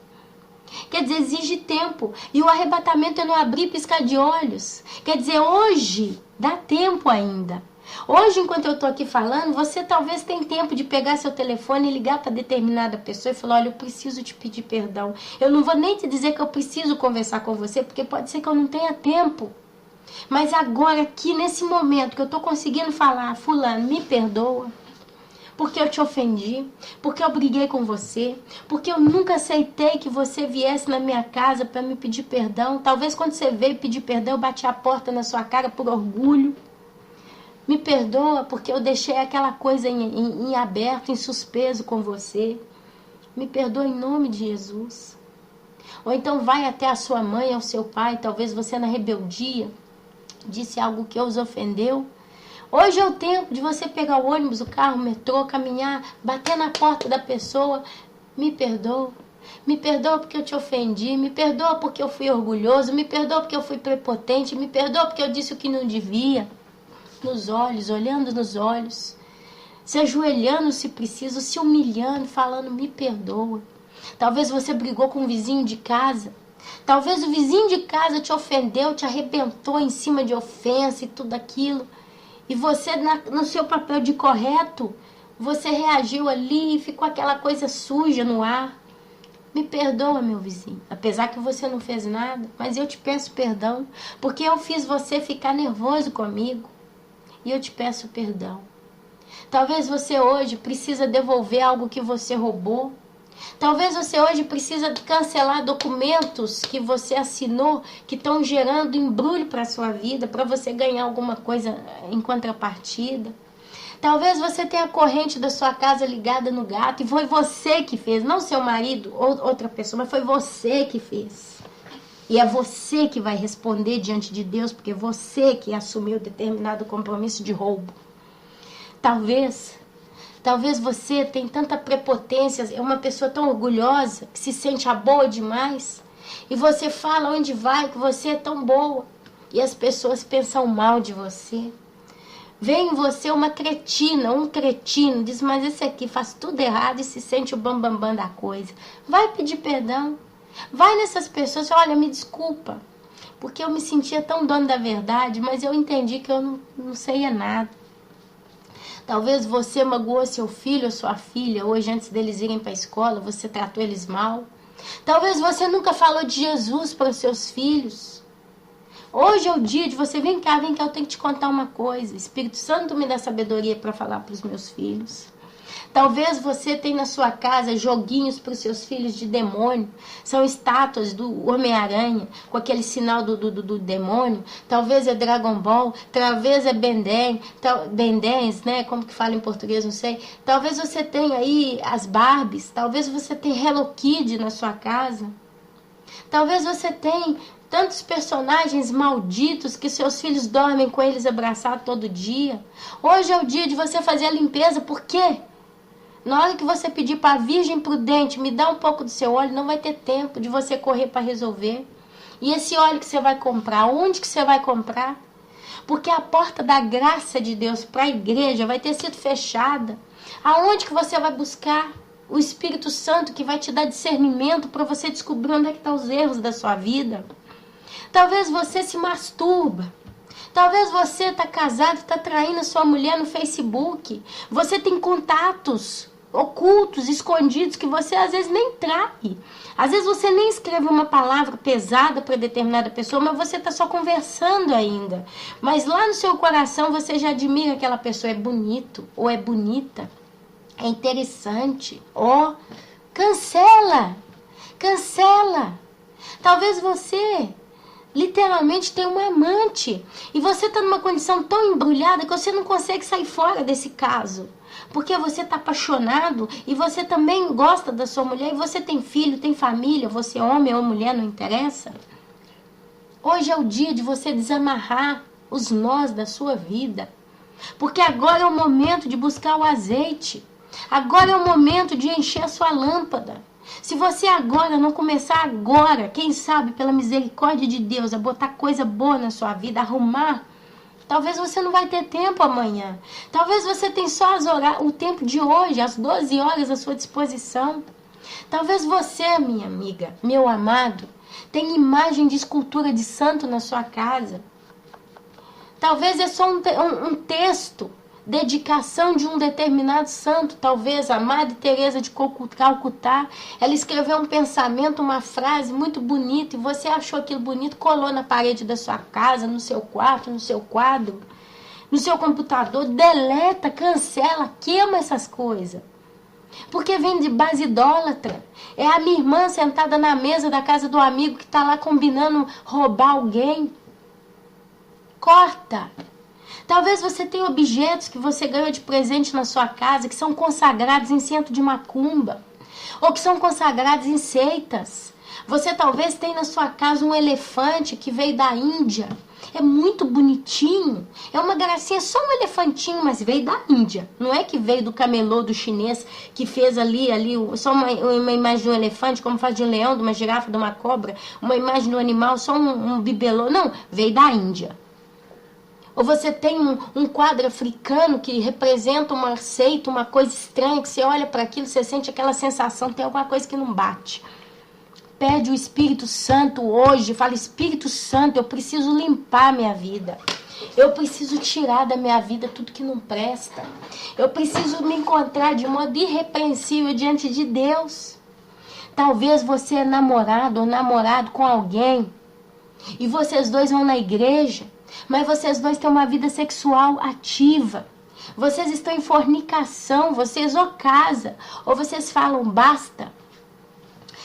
A: Quer dizer, exige tempo. E o arrebatamento é não abrir e piscar de olhos. Quer dizer, hoje dá tempo ainda. Hoje, enquanto eu estou aqui falando, você talvez tenha tempo de pegar seu telefone e ligar para determinada pessoa e falar, olha, eu preciso te pedir perdão. Eu não vou nem te dizer que eu preciso conversar com você, porque pode ser que eu não tenha tempo. Mas agora, aqui, nesse momento que eu estou conseguindo falar, fulano, me perdoa. Porque eu te ofendi, porque eu briguei com você, porque eu nunca aceitei que você viesse na minha casa para me pedir perdão. Talvez quando você veio pedir perdão, eu bati a porta na sua cara por orgulho. Me perdoa porque eu deixei aquela coisa em aberto, em suspenso com você. Me perdoa em nome de Jesus. Ou então vai até a sua mãe, ao seu pai, talvez você na rebeldia disse algo que os ofendeu. Hoje é o tempo de você pegar o ônibus, o carro, o metrô, caminhar, bater na porta da pessoa. Me perdoa. Me perdoa porque eu te ofendi. Me perdoa porque eu fui orgulhoso. Me perdoa porque eu fui prepotente. Me perdoa porque eu disse o que não devia. Nos olhos, olhando nos olhos. Se ajoelhando se preciso, se humilhando, falando me perdoa. Talvez você brigou com um vizinho de casa. Talvez o vizinho de casa te ofendeu, te arrebentou em cima de ofensa e tudo aquilo. E você, no seu papel de correto, você reagiu ali e ficou aquela coisa suja no ar. Me perdoa, meu vizinho. Apesar que você não fez nada, mas eu te peço perdão. Porque eu fiz você ficar nervoso comigo. E eu te peço perdão. Talvez você hoje precisa devolver algo que você roubou. Talvez você hoje precisa cancelar documentos que você assinou que estão gerando embrulho para a sua vida, para você ganhar alguma coisa em contrapartida. Talvez você tenha a corrente da sua casa ligada no gato e foi você que fez, não seu marido ou outra pessoa, mas foi você que fez. E é você que vai responder diante de Deus, porque é você que assumiu determinado compromisso de roubo. Talvez você tenha tanta prepotência, é uma pessoa tão orgulhosa, que se sente a boa demais. E você fala onde vai que você é tão boa. E as pessoas pensam mal de você. Vem em você uma cretina, um cretino, diz, mas esse aqui faz tudo errado e se sente o bambambam da coisa. Vai pedir perdão. Vai nessas pessoas e olha, me desculpa, porque eu me sentia tão dono da verdade, mas eu entendi que eu não sei nada. Talvez você magoou seu filho ou sua filha, hoje antes deles irem para a escola, você tratou eles mal. Talvez você nunca falou de Jesus para os seus filhos. Hoje é o dia de você, vem cá, eu tenho que te contar uma coisa. Espírito Santo me dá sabedoria para falar para os meus filhos. Talvez você tenha na sua casa joguinhos para os seus filhos de demônio. São estátuas do Homem-Aranha com aquele sinal do demônio. Talvez é Dragon Ball. Talvez é Ben 10, né? Como que fala em português, não sei. Talvez você tenha aí as Barbies. Talvez você tenha Hello Kitty na sua casa. Talvez você tenha tantos personagens malditos que seus filhos dormem com eles abraçados todo dia. Hoje é o dia de você fazer a limpeza. Por quê? Na hora que você pedir para a Virgem Prudente me dar um pouco do seu óleo, não vai ter tempo de você correr para resolver. E esse óleo que você vai comprar, onde que você vai comprar? Porque a porta da graça de Deus para a igreja vai ter sido fechada. Aonde que você vai buscar o Espírito Santo que vai te dar discernimento para você descobrir onde é que estão os erros da sua vida? Talvez você se masturba. Talvez você está casado e está traindo a sua mulher no Facebook. Você tem contatos ocultos, escondidos, que você às vezes nem trai. Às vezes você nem escreve uma palavra pesada para determinada pessoa, mas você está só conversando ainda. Mas lá no seu coração você já admira que aquela pessoa é bonito ou é bonita, é interessante. Ó, cancela! Talvez você literalmente tem uma amante e você está numa condição tão embrulhada que você não consegue sair fora desse caso. Porque você está apaixonado e você também gosta da sua mulher e você tem filho, tem família, você é homem ou mulher, não interessa. Hoje é o dia de você desamarrar os nós da sua vida. Porque agora é o momento de buscar o azeite. Agora é o momento de encher a sua lâmpada. Se você agora não começar agora, quem sabe pela misericórdia de Deus, a botar coisa boa na sua vida, arrumar, talvez você não vai ter tempo amanhã. Talvez você tenha só o tempo de hoje, as 12 horas à sua disposição. Talvez você, minha amiga, meu amado, tenha imagem de escultura de santo na sua casa. Talvez é só um texto, dedicação de um determinado santo. Talvez a Madre Teresa de Calcutá, ela escreveu um pensamento, uma frase muito bonita, e você achou aquilo bonito, colou na parede da sua casa, no seu quarto, no seu quadro, no seu computador. Deleta, cancela, queima essas coisas. Porque vem de base idólatra. É a minha irmã sentada na mesa da casa do amigo que está lá combinando roubar alguém. Corta. Talvez você tenha objetos que você ganhou de presente na sua casa que são consagrados em centro de macumba, ou que são consagrados em seitas. Você talvez tenha na sua casa um elefante que veio da Índia. É muito bonitinho. É uma gracinha, só um elefantinho, mas veio da Índia. Não é que veio do camelô do chinês que fez ali só uma imagem de um elefante, como faz de um leão, de uma girafa, de uma cobra, uma imagem do animal, só um bibelô. Não, veio da Índia. Ou você tem um quadro africano que representa uma seita, uma coisa estranha, que você olha para aquilo, você sente aquela sensação, tem alguma coisa que não bate. Pede o Espírito Santo hoje, fala: Espírito Santo, eu preciso limpar minha vida. Eu preciso tirar da minha vida tudo que não presta. Eu preciso me encontrar de modo irrepreensível diante de Deus. Talvez você é namorado ou namorado com alguém e vocês dois vão na igreja, mas vocês dois têm uma vida sexual ativa. Vocês estão em fornicação, vocês ou casam, ou vocês falam basta.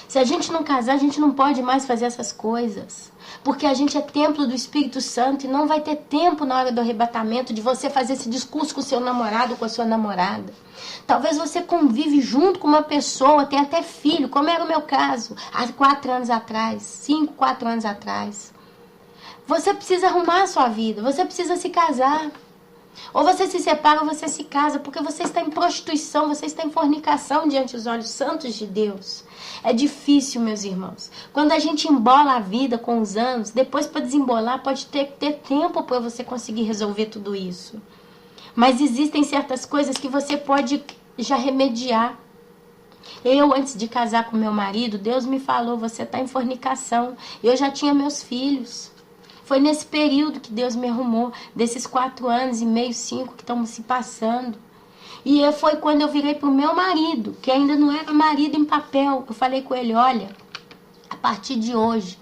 A: Se a gente não casar, a gente não pode mais fazer essas coisas. Porque a gente é templo do Espírito Santo e não vai ter tempo na hora do arrebatamento de você fazer esse discurso com o seu namorado ou com a sua namorada. Talvez você convive junto com uma pessoa, tem até filho, como era o meu caso, há 4 anos atrás, 5, 4 anos atrás. Você precisa arrumar a sua vida, você precisa se casar. Ou você se separa ou você se casa, porque você está em prostituição, você está em fornicação diante dos olhos santos de Deus. É difícil, meus irmãos. Quando a gente embola a vida com os anos, depois para desembolar pode ter tempo para você conseguir resolver tudo isso. Mas existem certas coisas que você pode já remediar. Eu, antes de casar com meu marido, Deus me falou: você está em fornicação. Eu já tinha meus filhos. Foi nesse período que Deus me arrumou, desses 4 anos e meio, 5 que estamos se passando. E foi quando eu virei para o meu marido, que ainda não era marido em papel. Eu falei com ele: olha, a partir de hoje,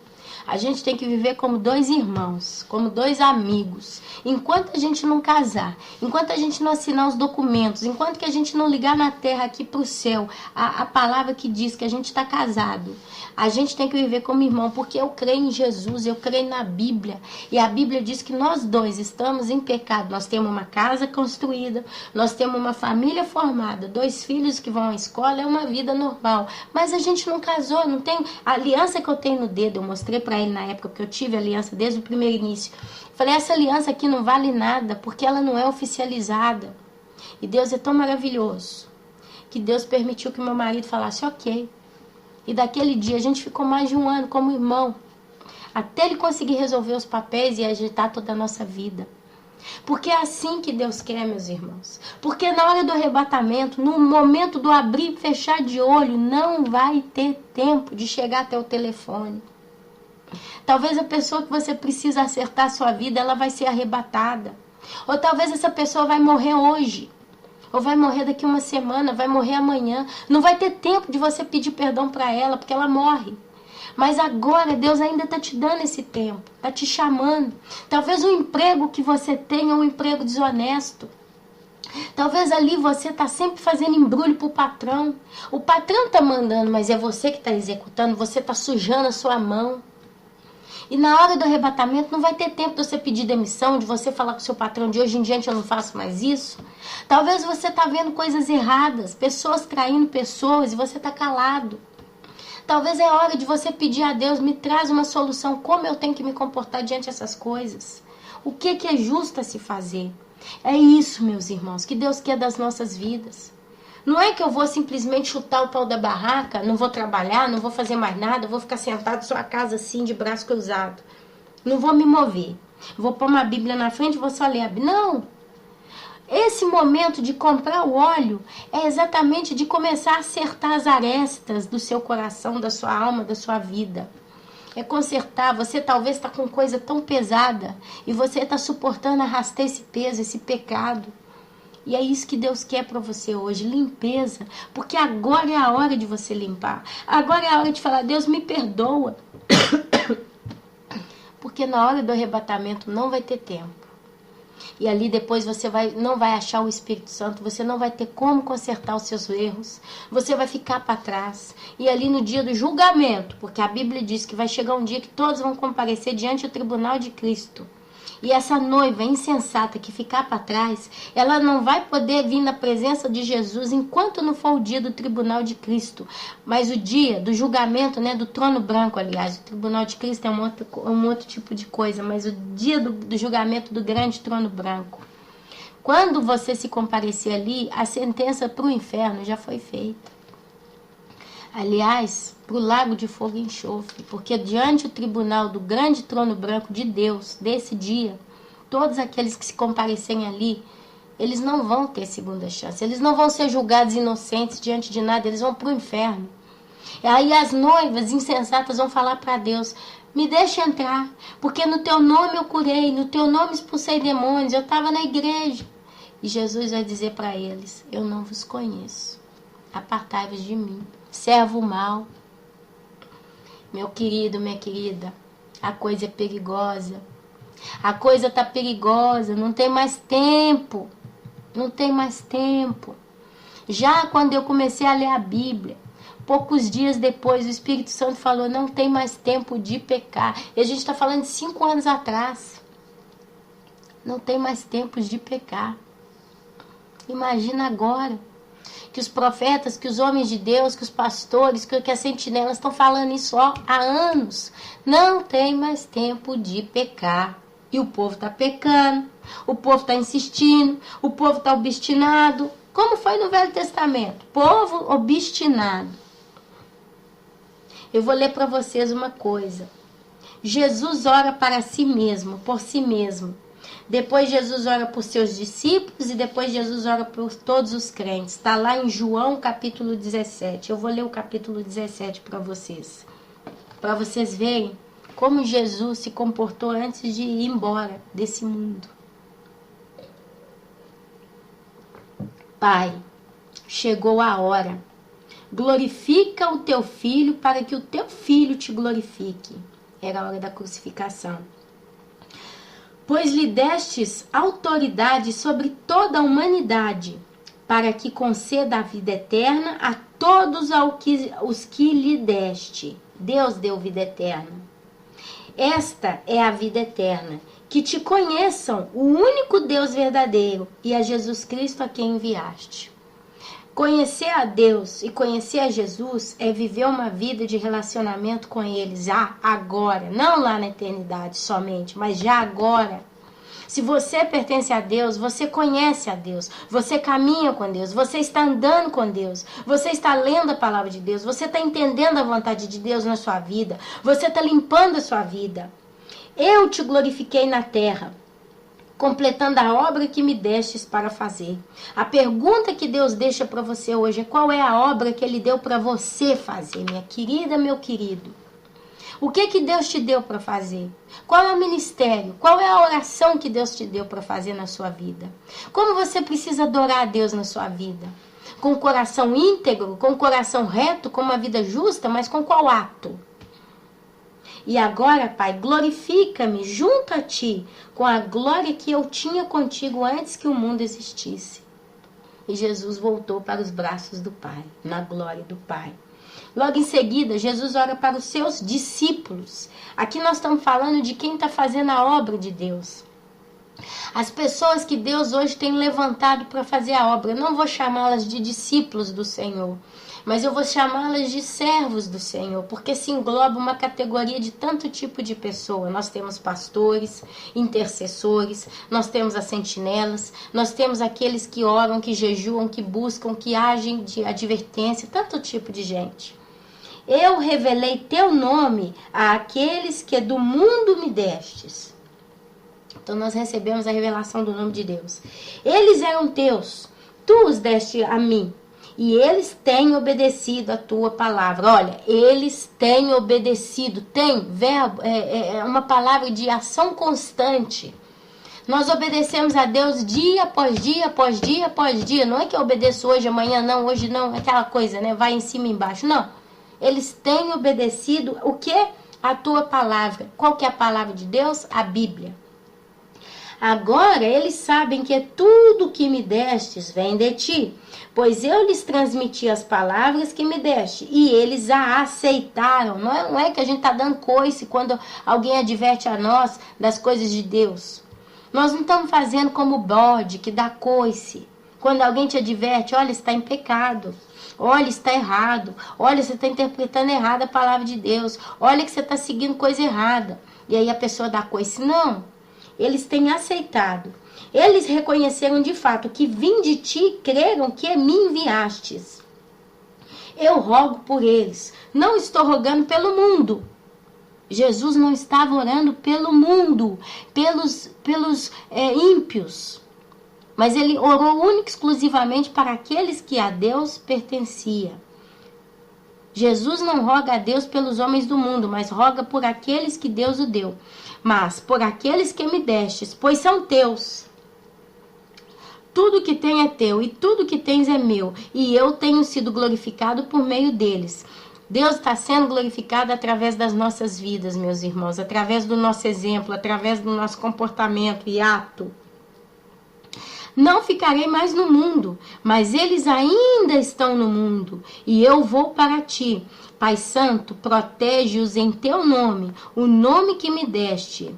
A: a gente tem que viver como 2 irmãos, como 2 amigos. Enquanto a gente não casar, enquanto a gente não assinar os documentos, enquanto que a gente não ligar na terra aqui para o céu, a palavra que diz que a gente está casado, a gente tem que viver como irmão, porque eu creio em Jesus, eu creio na Bíblia. E a Bíblia diz que nós 2 estamos em pecado. Nós temos uma casa construída, nós temos uma família formada, 2 filhos que vão à escola, é uma vida normal. Mas a gente não casou, não tem a aliança que eu tenho no dedo. Eu mostrei para ele na época que eu tive aliança desde o primeiro início. Falei: essa aliança aqui não vale nada, porque ela não é oficializada. E Deus é tão maravilhoso que Deus permitiu que meu marido falasse ok. E daquele dia a gente ficou mais de 1 ano como irmão, até ele conseguir resolver os papéis e agitar toda a nossa vida. Porque é assim que Deus quer, meus irmãos. Porque na hora do arrebatamento, no momento do abrir e fechar de olho, não vai ter tempo de chegar até o telefone. Talvez a pessoa que você precisa acertar a sua vida, ela vai ser arrebatada. Ou talvez essa pessoa vai morrer hoje. Ou vai morrer daqui 1 semana, vai morrer amanhã. Não vai ter tempo de você pedir perdão para ela, porque ela morre. Mas agora Deus ainda está te dando esse tempo, está te chamando. Talvez o emprego que você tenha é um emprego desonesto. Talvez ali você está sempre fazendo embrulho para o patrão. O patrão está mandando, mas é você que está executando, você está sujando a sua mão. E na hora do arrebatamento não vai ter tempo de você pedir demissão, de você falar com o seu patrão: de hoje em diante eu não faço mais isso. Talvez você está vendo coisas erradas, pessoas traindo pessoas, e você está calado. Talvez é hora de você pedir a Deus: me traz uma solução, como eu tenho que me comportar diante dessas coisas. O que é justo a se fazer? É isso, meus irmãos, que Deus quer das nossas vidas. Não é que eu vou simplesmente chutar o pau da barraca, não vou trabalhar, não vou fazer mais nada, vou ficar sentado em sua casa assim, de braço cruzado. Não vou me mover. Vou pôr uma Bíblia na frente e vou só ler a Bíblia. Não! Esse momento de comprar o óleo é exatamente de começar a acertar as arestas do seu coração, da sua alma, da sua vida. É consertar. Você talvez está com coisa tão pesada e você está suportando arrastar esse peso, esse pecado. E é isso que Deus quer para você hoje, limpeza. Porque agora é a hora de você limpar. Agora é a hora de falar, Deus me perdoa. Porque na hora do arrebatamento não vai ter tempo. E ali depois você não vai achar o Espírito Santo, você não vai ter como consertar os seus erros, você vai ficar para trás. E ali no dia do julgamento, porque a Bíblia diz que vai chegar um dia que todos vão comparecer diante do tribunal de Cristo. E essa noiva insensata que ficar para trás, ela não vai poder vir na presença de Jesus enquanto não for o dia do tribunal de Cristo. Mas o dia do julgamento, né, do trono branco, aliás, o tribunal de Cristo é um outro tipo de coisa, mas o dia do julgamento do grande trono branco. Quando você se comparecer ali, a sentença para o inferno já foi feita. Aliás, para o lago de fogo e enxofre, porque diante do tribunal do grande trono branco de Deus, desse dia, todos aqueles que se comparecerem ali, eles não vão ter segunda chance, eles não vão ser julgados inocentes diante de nada, eles vão para o inferno. E aí as noivas insensatas vão falar para Deus, me deixa entrar, porque no teu nome eu curei, no teu nome expulsei demônios, eu estava na igreja. E Jesus vai dizer para eles, eu não vos conheço, apartai-vos de mim. Servo mal. Meu querido, minha querida, a coisa é perigosa. A coisa está perigosa, não tem mais tempo. Não tem mais tempo. Já quando eu comecei a ler a Bíblia, poucos dias depois o Espírito Santo falou, não tem mais tempo de pecar. E a gente está falando de 5 anos atrás. Não tem mais tempo de pecar. Imagina agora. Que os profetas, que os homens de Deus, que os pastores, que as sentinelas estão falando isso há anos. Não tem mais tempo de pecar. E o povo está pecando, o povo está insistindo, o povo está obstinado. Como foi no Velho Testamento? Povo obstinado. Eu vou ler para vocês uma coisa. Jesus ora para si mesmo, por si mesmo. Depois Jesus ora por seus discípulos e depois Jesus ora por todos os crentes. Está lá em João capítulo 17. Eu vou ler o capítulo 17 para vocês verem como Jesus se comportou antes de ir embora desse mundo. Pai, chegou a hora. Glorifica o teu filho para que o teu filho te glorifique. Era a hora da crucificação. Pois lhe destes autoridade sobre toda a humanidade, para que conceda a vida eterna a todos os que lhe deste. Deus deu vida eterna. Esta é a vida eterna, que te conheçam o único Deus verdadeiro e a Jesus Cristo a quem enviaste. Conhecer a Deus e conhecer a Jesus é viver uma vida de relacionamento com eles já agora, não lá na eternidade somente, mas já agora. Se você pertence a Deus, você conhece a Deus, você caminha com Deus, você está andando com Deus, você está lendo a palavra de Deus, você está entendendo a vontade de Deus na sua vida, você está limpando a sua vida. Eu te glorifiquei na terra, completando a obra que me destes para fazer. A pergunta que Deus deixa para você hoje é qual é a obra que Ele deu para você fazer, minha querida, meu querido. O que Deus te deu para fazer? Qual é o ministério? Qual é a oração que Deus te deu para fazer na sua vida? Como você precisa adorar a Deus na sua vida? Com o coração íntegro, com o coração reto, com uma vida justa, mas com qual ato? E agora, Pai, glorifica-me junto a Ti, com a glória que eu tinha contigo antes que o mundo existisse. E Jesus voltou para os braços do Pai, na glória do Pai. Logo em seguida, Jesus ora para os seus discípulos. Aqui nós estamos falando de quem está fazendo a obra de Deus. As pessoas que Deus hoje tem levantado para fazer a obra. Eu não vou chamá-las de discípulos do Senhor, mas eu vou chamá-las de servos do Senhor, porque se engloba uma categoria de tanto tipo de pessoa. Nós temos pastores, intercessores, nós temos as sentinelas, nós temos aqueles que oram, que jejuam, que buscam, que agem de advertência, tanto tipo de gente. Eu revelei teu nome àqueles que do mundo me destes. Então nós recebemos a revelação do nome de Deus. Eles eram teus, tu os deste a mim, e eles têm obedecido a tua palavra. Olha, eles têm obedecido, tem verbo, é uma palavra de ação constante. Nós obedecemos a Deus dia após dia, após dia, após dia. Não é que eu obedeço hoje, amanhã não, hoje não, aquela coisa, né? Vai em cima e embaixo. Não. Eles têm obedecido o quê? A tua palavra. Qual que é a palavra de Deus? A Bíblia. Agora eles sabem que tudo que me destes vem de ti, pois eu lhes transmiti as palavras que me deste, e eles a aceitaram. Não é que a gente está dando coice quando alguém adverte a nós das coisas de Deus. Nós não estamos fazendo como bode que dá coice. Quando alguém te adverte, olha, está em pecado. Olha, está errado. Olha, você está interpretando errado a palavra de Deus. Olha que você está seguindo coisa errada. E aí a pessoa dá coice. Não. Eles têm aceitado. Eles reconheceram de fato que vim de ti e creram que me enviastes. Eu rogo por eles. Não estou rogando pelo mundo. Jesus não estava orando pelo mundo, pelos ímpios. Mas ele orou única e exclusivamente para aqueles que a Deus pertencia. Jesus não roga a Deus pelos homens do mundo, mas roga por aqueles que Deus o deu. Mas por aqueles que me destes, pois são teus. Tudo que tem é teu, e tudo que tens é meu, e eu tenho sido glorificado por meio deles. Deus está sendo glorificado através das nossas vidas, meus irmãos, através do nosso exemplo, através do nosso comportamento e ato. Não ficarei mais no mundo, mas eles ainda estão no mundo, e eu vou para ti. Pai Santo, protege-os em teu nome, o nome que me deste,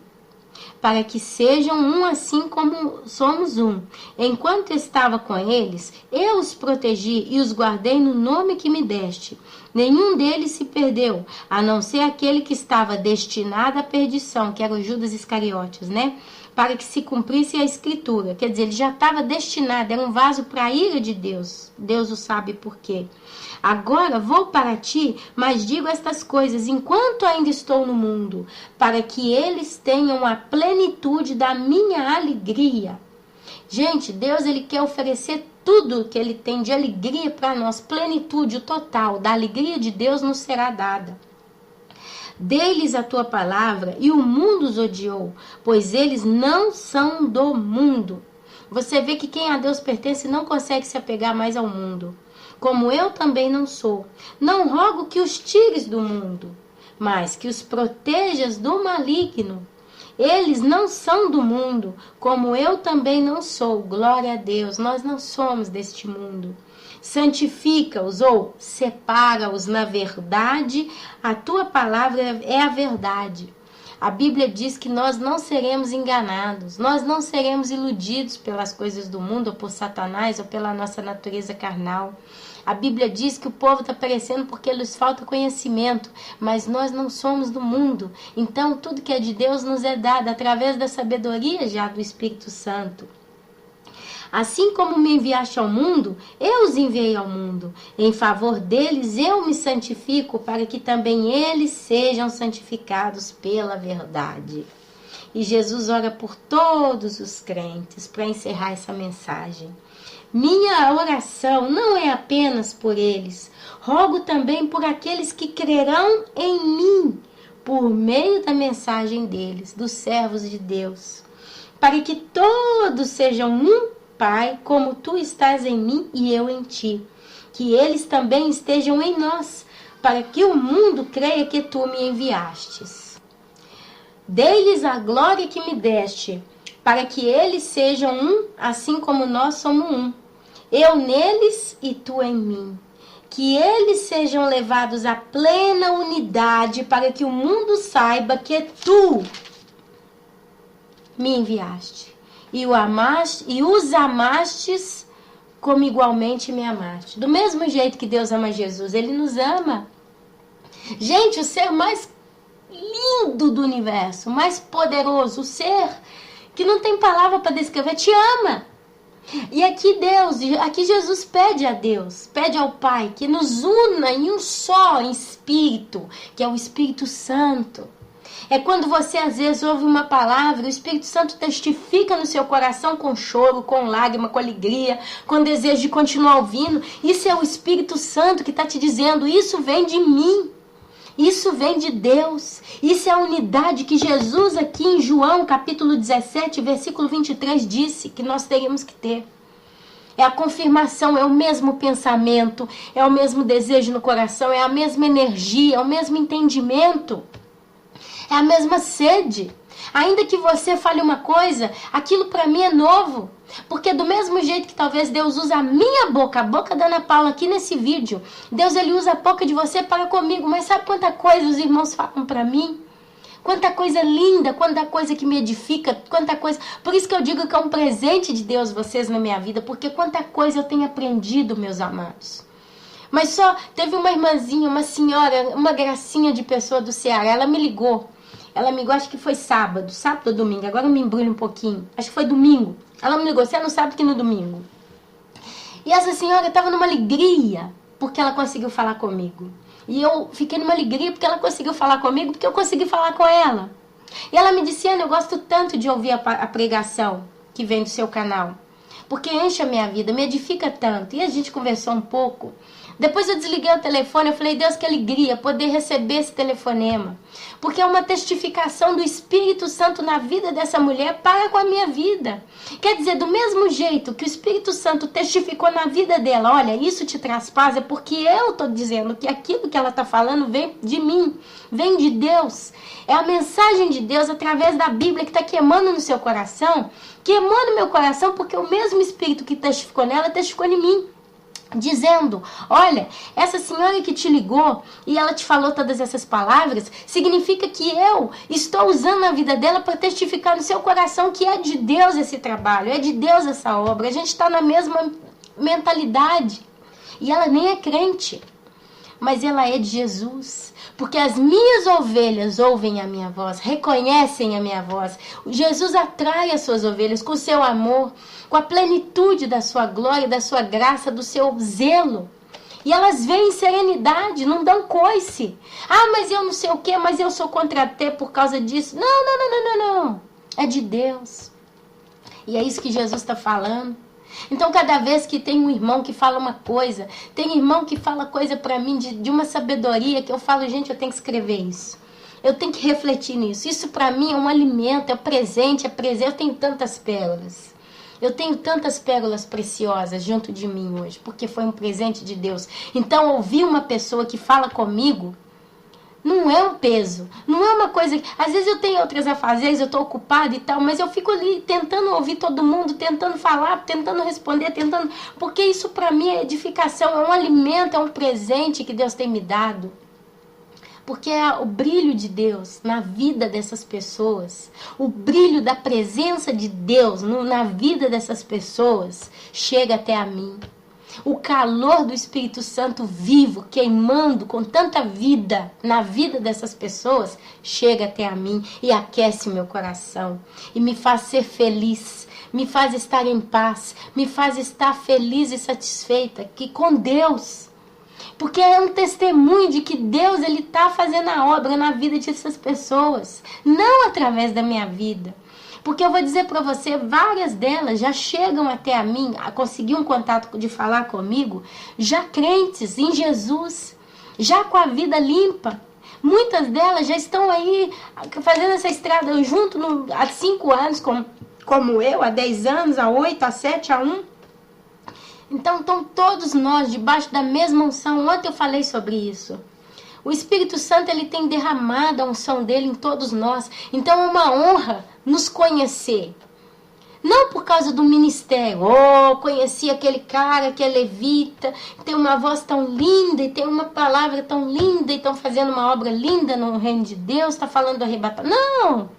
A: para que sejam um assim como somos um. Enquanto estava com eles, eu os protegi e os guardei no nome que me deste. Nenhum deles se perdeu, a não ser aquele que estava destinado à perdição, que era o Judas Iscariotes, né? Para que se cumprisse a escritura. Quer dizer, ele já estava destinado, era um vaso para a ira de Deus. Deus o sabe por quê. Agora vou para ti, mas digo estas coisas enquanto ainda estou no mundo, para que eles tenham a plenitude da minha alegria. Gente, Deus ele quer oferecer tudo que ele tem de alegria para nós, plenitude, o total da alegria de Deus nos será dada. Dê-lhes a tua palavra, e o mundo os odiou, pois eles não são do mundo. Você vê que quem a Deus pertence não consegue se apegar mais ao mundo. Como eu também não sou. Não rogo que os tires do mundo, mas que os protejas do maligno. Eles não são do mundo, como eu também não sou. Glória a Deus, nós não somos deste mundo. Santifica-os ou separa-os na verdade, a tua palavra é a verdade. A Bíblia diz que nós não seremos enganados, nós não seremos iludidos pelas coisas do mundo, ou por Satanás, ou pela nossa natureza carnal. A Bíblia diz que o povo está perecendo porque lhes falta conhecimento, mas nós não somos do mundo. Então tudo que é de Deus nos é dado através da sabedoria já do Espírito Santo. Assim como me enviaste ao mundo, eu os enviei ao mundo. Em favor deles eu me santifico, para que também eles sejam santificados pela verdade. E Jesus ora por todos os crentes para encerrar essa mensagem. Minha oração não é apenas por eles. Rogo também por aqueles que crerão em mim, por meio da mensagem deles, dos servos de Deus. Para que todos sejam um, Pai, como tu estás em mim e eu em ti, que eles também estejam em nós, para que o mundo creia que tu me enviastes. Dei-lhes a glória que me deste, para que eles sejam um, assim como nós somos um. Eu neles e tu em mim. Que eles sejam levados à plena unidade, para que o mundo saiba que tu me enviaste. E os amastes como igualmente me amaste. Do mesmo jeito que Deus ama Jesus, Ele nos ama. Gente, o ser mais lindo do universo, mais poderoso, o ser que não tem palavra para descrever, te ama. E aqui Jesus pede a Deus, pede ao Pai que nos una em um só espírito, que é o Espírito Santo. É quando você às vezes ouve uma palavra, o Espírito Santo testifica no seu coração com choro, com lágrima, com alegria, com desejo de continuar ouvindo. Isso é o Espírito Santo que está te dizendo, isso vem de mim. Isso vem de Deus. Isso é a unidade que Jesus aqui em João, capítulo 17, versículo 23, disse que nós teríamos que ter. É a confirmação, é o mesmo pensamento, é o mesmo desejo no coração, é a mesma energia, é o mesmo entendimento, é a mesma sede. Ainda que você fale uma coisa, aquilo para mim é novo. Porque do mesmo jeito que talvez Deus usa a minha boca, a boca da Ana Paula aqui nesse vídeo, Deus ele usa a boca de você para comigo. Mas sabe quanta coisa os irmãos falam para mim? Quanta coisa linda, quanta coisa que me edifica, quanta coisa... Por isso que eu digo que é um presente de Deus vocês na minha vida, porque quanta coisa eu tenho aprendido, meus amados. Mas só teve uma irmãzinha, uma senhora, uma gracinha de pessoa do Ceará, ela me ligou. Ela me ligou, acho que foi sábado ou domingo, agora eu me embrulho um pouquinho. Acho que foi domingo. Ela me ligou, você não sabe que no domingo. E essa senhora estava numa alegria, porque ela conseguiu falar comigo. E eu fiquei numa alegria porque ela conseguiu falar comigo, porque eu consegui falar com ela. E ela me disse, Ana, eu gosto tanto de ouvir a pregação que vem do seu canal. Porque enche a minha vida, me edifica tanto. E a gente conversou um pouco. Depois eu desliguei o telefone, eu falei, Deus, que alegria poder receber esse telefonema. Porque é uma testificação do Espírito Santo na vida dessa mulher para com a minha vida. Quer dizer, do mesmo jeito que o Espírito Santo testificou na vida dela, olha, isso te traz paz, é porque eu estou dizendo que aquilo que ela está falando vem de mim, vem de Deus. É a mensagem de Deus através da Bíblia que está queimando no seu coração, queimou no meu coração porque o mesmo Espírito que testificou nela, testificou em mim. Dizendo, olha, essa senhora que te ligou e ela te falou todas essas palavras, significa que eu estou usando a vida dela para testificar no seu coração que é de Deus esse trabalho, é de Deus essa obra, a gente está na mesma mentalidade. E ela nem é crente, mas ela é de Jesus, porque as minhas ovelhas ouvem a minha voz, reconhecem a minha voz. Jesus atrai as suas ovelhas com o seu amor, com a plenitude da sua glória, da sua graça, do seu zelo. E elas veem serenidade, não dão coice. Ah, mas eu não sei o quê, mas eu sou contra T por causa disso. Não. É de Deus. E é isso que Jesus está falando. Então, cada vez que tem um irmão que fala uma coisa, tem irmão que fala coisa para mim de uma sabedoria que eu falo, gente, eu tenho que escrever isso. Eu tenho que refletir nisso. Isso para mim é um alimento, é presente. Eu tenho tantas pérolas. Eu tenho tantas pérolas preciosas junto de mim hoje, porque foi um presente de Deus. Então, ouvir uma pessoa que fala comigo não é um peso, não é uma coisa que... Às vezes eu tenho outras afazeres, eu estou ocupada e tal, mas eu fico ali tentando ouvir todo mundo, tentando falar, tentando responder, tentando... Porque isso para mim é edificação, é um alimento, é um presente que Deus tem me dado. Porque é o brilho de Deus na vida dessas pessoas, o brilho da presença de Deus na vida dessas pessoas chega até a mim. O calor do Espírito Santo vivo, queimando com tanta vida na vida dessas pessoas, chega até a mim e aquece o meu coração. E me faz ser feliz, me faz estar em paz, me faz estar feliz e satisfeita que com Deus. Porque é um testemunho de que Deus ele está fazendo a obra na vida dessas pessoas, não através da minha vida. Porque eu vou dizer para você, várias delas já chegam até a mim, a conseguir um contato de falar comigo, já crentes em Jesus, já com a vida limpa. Muitas delas já estão aí fazendo essa estrada junto há 5 anos, como eu, há 10 anos, há 8, há 7, há 1. Então, estão todos nós debaixo da mesma unção. Ontem eu falei sobre isso. O Espírito Santo ele tem derramado a unção dele em todos nós. Então, é uma honra nos conhecer. Não por causa do ministério. Oh, conheci aquele cara que é levita, tem uma voz tão linda e tem uma palavra tão linda e estão fazendo uma obra linda no reino de Deus, está falando do arrebatamento. Não!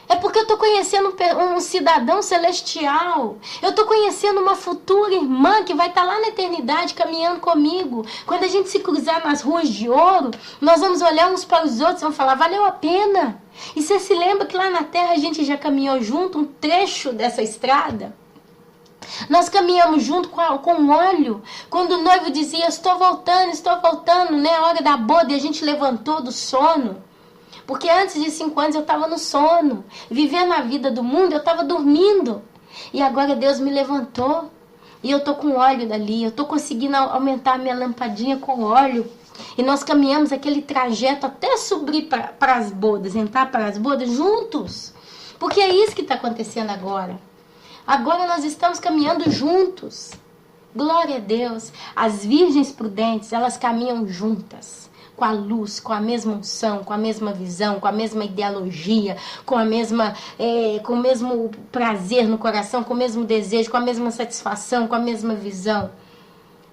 A: É porque eu estou conhecendo um cidadão celestial. Eu estou conhecendo uma futura irmã que vai estar lá na eternidade caminhando comigo. Quando a gente se cruzar nas ruas de ouro, nós vamos olhar uns para os outros e vamos falar, valeu a pena. E você se lembra que lá na terra a gente já caminhou junto um trecho dessa estrada? Nós caminhamos junto com óleo. Quando o noivo dizia, estou voltando, né? A hora da boda e a gente levantou do sono. Porque antes de 5 anos eu estava no sono, vivendo a vida do mundo, eu estava dormindo. E agora Deus me levantou. E eu tô com óleo dali, eu tô conseguindo aumentar a minha lampadinha com óleo. E nós caminhamos aquele trajeto até subir para as bodas, entrar para as bodas juntos. Porque é isso que está acontecendo agora. Agora nós estamos caminhando juntos. Glória a Deus. As virgens prudentes, elas caminham juntas. Com a luz, com a mesma unção, com a mesma visão, com a mesma ideologia, com o mesmo prazer no coração, com o mesmo desejo, com a mesma satisfação, com a mesma visão.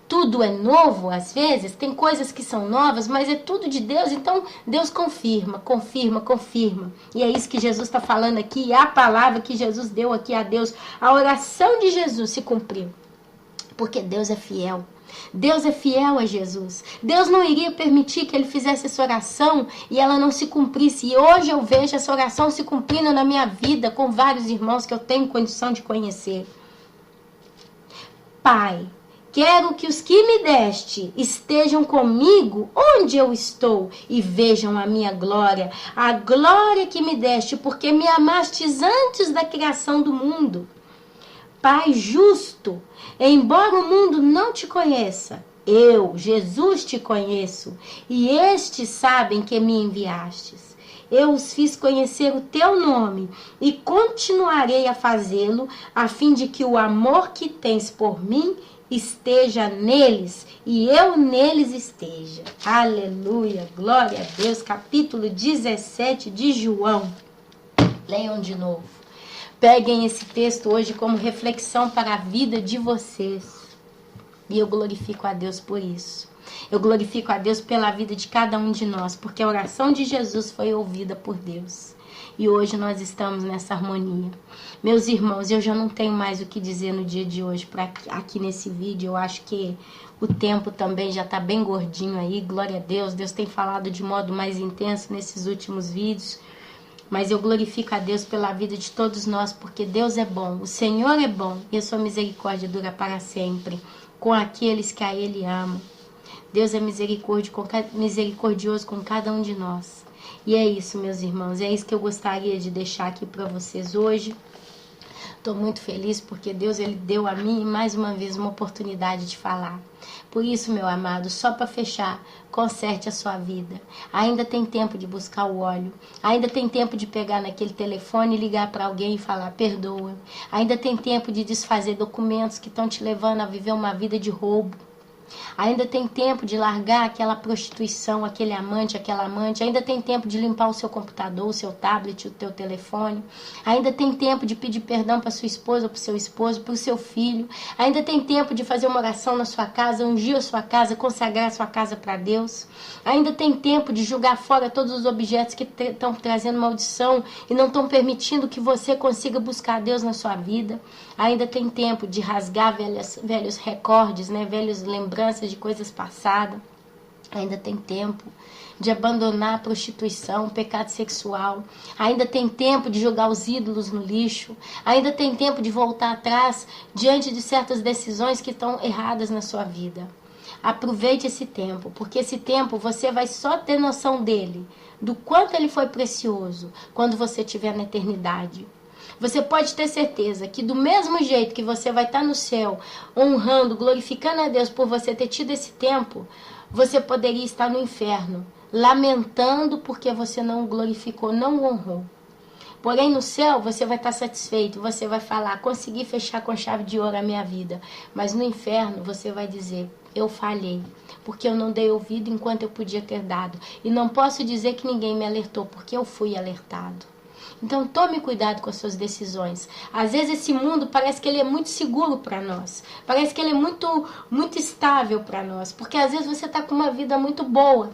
A: Tudo é novo, às vezes, tem coisas que são novas, mas é tudo de Deus, então Deus confirma, confirma, confirma. E é isso que Jesus está falando aqui, a palavra que Jesus deu aqui a Deus, a oração de Jesus se cumpriu. Porque Deus é fiel. Deus é fiel a Jesus. Deus não iria permitir que ele fizesse essa oração e ela não se cumprisse. E hoje eu vejo essa oração se cumprindo na minha vida com vários irmãos que eu tenho condição de conhecer. Pai, quero que os que me deste estejam comigo onde eu estou e vejam a minha glória, a glória que me deste, porque me amastes antes da criação do mundo. Pai justo, embora o mundo não te conheça, eu, Jesus, te conheço, e estes sabem que me enviastes. Eu os fiz conhecer o teu nome, e continuarei a fazê-lo, a fim de que o amor que tens por mim esteja neles, e eu neles esteja. Aleluia, glória a Deus. Capítulo 17 de João. Leiam de novo. Peguem esse texto hoje como reflexão para a vida de vocês. E eu glorifico a Deus por isso. Eu glorifico a Deus pela vida de cada um de nós, porque a oração de Jesus foi ouvida por Deus. E hoje nós estamos nessa harmonia. Meus irmãos, eu já não tenho mais o que dizer no dia de hoje aqui nesse vídeo. Eu acho que o tempo também já está bem gordinho aí. Glória a Deus. Deus tem falado de modo mais intenso nesses últimos vídeos. Mas eu glorifico a Deus pela vida de todos nós, porque Deus é bom, o Senhor é bom, e a sua misericórdia dura para sempre, com aqueles que a Ele amam. Deus é misericordioso com cada um de nós. E é isso, meus irmãos, é isso que eu gostaria de deixar aqui para vocês hoje. Estou muito feliz porque Deus ele deu a mim mais uma vez uma oportunidade de falar. Por isso, meu amado, só para fechar, conserte a sua vida. Ainda tem tempo de buscar o óleo. Ainda tem tempo de pegar naquele telefone e ligar para alguém e falar, perdoa. Ainda tem tempo de desfazer documentos que estão te levando a viver uma vida de roubo. Ainda tem tempo de largar aquela prostituição, aquele amante, aquela amante. Ainda tem tempo de limpar o seu computador, o seu tablet, o teu telefone. Ainda tem tempo de pedir perdão para sua esposa, para o seu esposo, para o seu filho. Ainda tem tempo de fazer uma oração na sua casa, ungir a sua casa, consagrar a sua casa para Deus. Ainda tem tempo de jogar fora todos os objetos que estão trazendo maldição e não estão permitindo que você consiga buscar a Deus na sua vida. Ainda tem tempo de rasgar velhos recordes, né? Velhas lembranças de coisas passadas. Ainda tem tempo de abandonar a prostituição, o pecado sexual. Ainda tem tempo de jogar os ídolos no lixo. Ainda tem tempo de voltar atrás diante de certas decisões que estão erradas na sua vida. Aproveite esse tempo, porque esse tempo você vai só ter noção dele, do quanto ele foi precioso, quando você estiver na eternidade. Você pode ter certeza que do mesmo jeito que você vai estar no céu, honrando, glorificando a Deus por você ter tido esse tempo, você poderia estar no inferno, lamentando porque você não glorificou, não honrou. Porém, no céu, você vai estar satisfeito, você vai falar, consegui fechar com chave de ouro a minha vida. Mas no inferno, você vai dizer, eu falhei, porque eu não dei ouvido enquanto eu podia ter dado. E não posso dizer que ninguém me alertou, porque eu fui alertado. Então tome cuidado com as suas decisões. Às vezes esse mundo parece que ele é muito seguro para nós. Parece que ele é muito estável para nós. Porque às vezes você está com uma vida muito boa.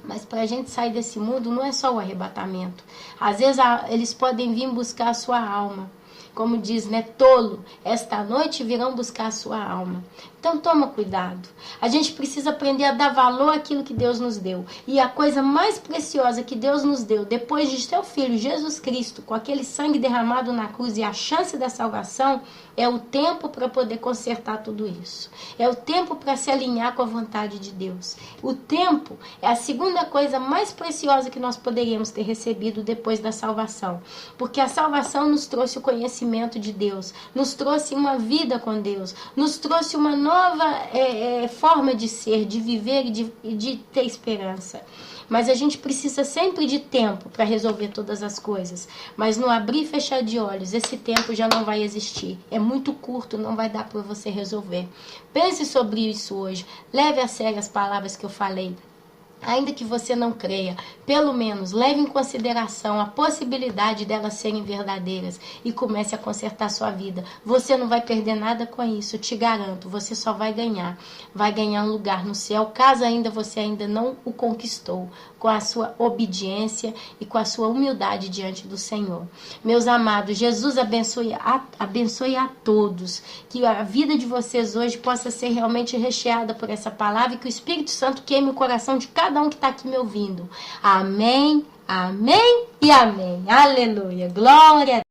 A: Mas para a gente sair desse mundo não é só o arrebatamento. Às vezes eles podem vir buscar a sua alma. Como diz, né? Tolo, esta noite virão buscar a sua alma. Então toma cuidado. A gente precisa aprender a dar valor àquilo que Deus nos deu. E a coisa mais preciosa que Deus nos deu, depois de seu Filho Jesus Cristo, com aquele sangue derramado na cruz e a chance da salvação, é o tempo para poder consertar tudo isso. É o tempo para se alinhar com a vontade de Deus. O tempo é a segunda coisa mais preciosa que nós poderíamos ter recebido depois da salvação. Porque a salvação nos trouxe o conhecimento de Deus, nos trouxe uma vida com Deus, nos trouxe uma nova forma de ser, de viver e de ter esperança. Mas a gente precisa sempre de tempo para resolver todas as coisas. Mas no abrir e fechar de olhos, esse tempo já não vai existir. É muito curto, não vai dar para você resolver. Pense sobre isso hoje. Leve a sério as palavras que eu falei. Ainda que você não creia, pelo menos leve em consideração a possibilidade delas serem verdadeiras e comece a consertar sua vida. Você não vai perder nada com isso, te garanto. Você só vai ganhar. Vai ganhar um lugar no céu, caso ainda você ainda não o conquistou, com a sua obediência e com a sua humildade diante do Senhor. Meus amados, Jesus abençoe a todos. Que a vida de vocês hoje possa ser realmente recheada por essa palavra e que o Espírito Santo queime o coração de cada um que está aqui me ouvindo. Amém, amém e amém. Aleluia. Glória a Deus.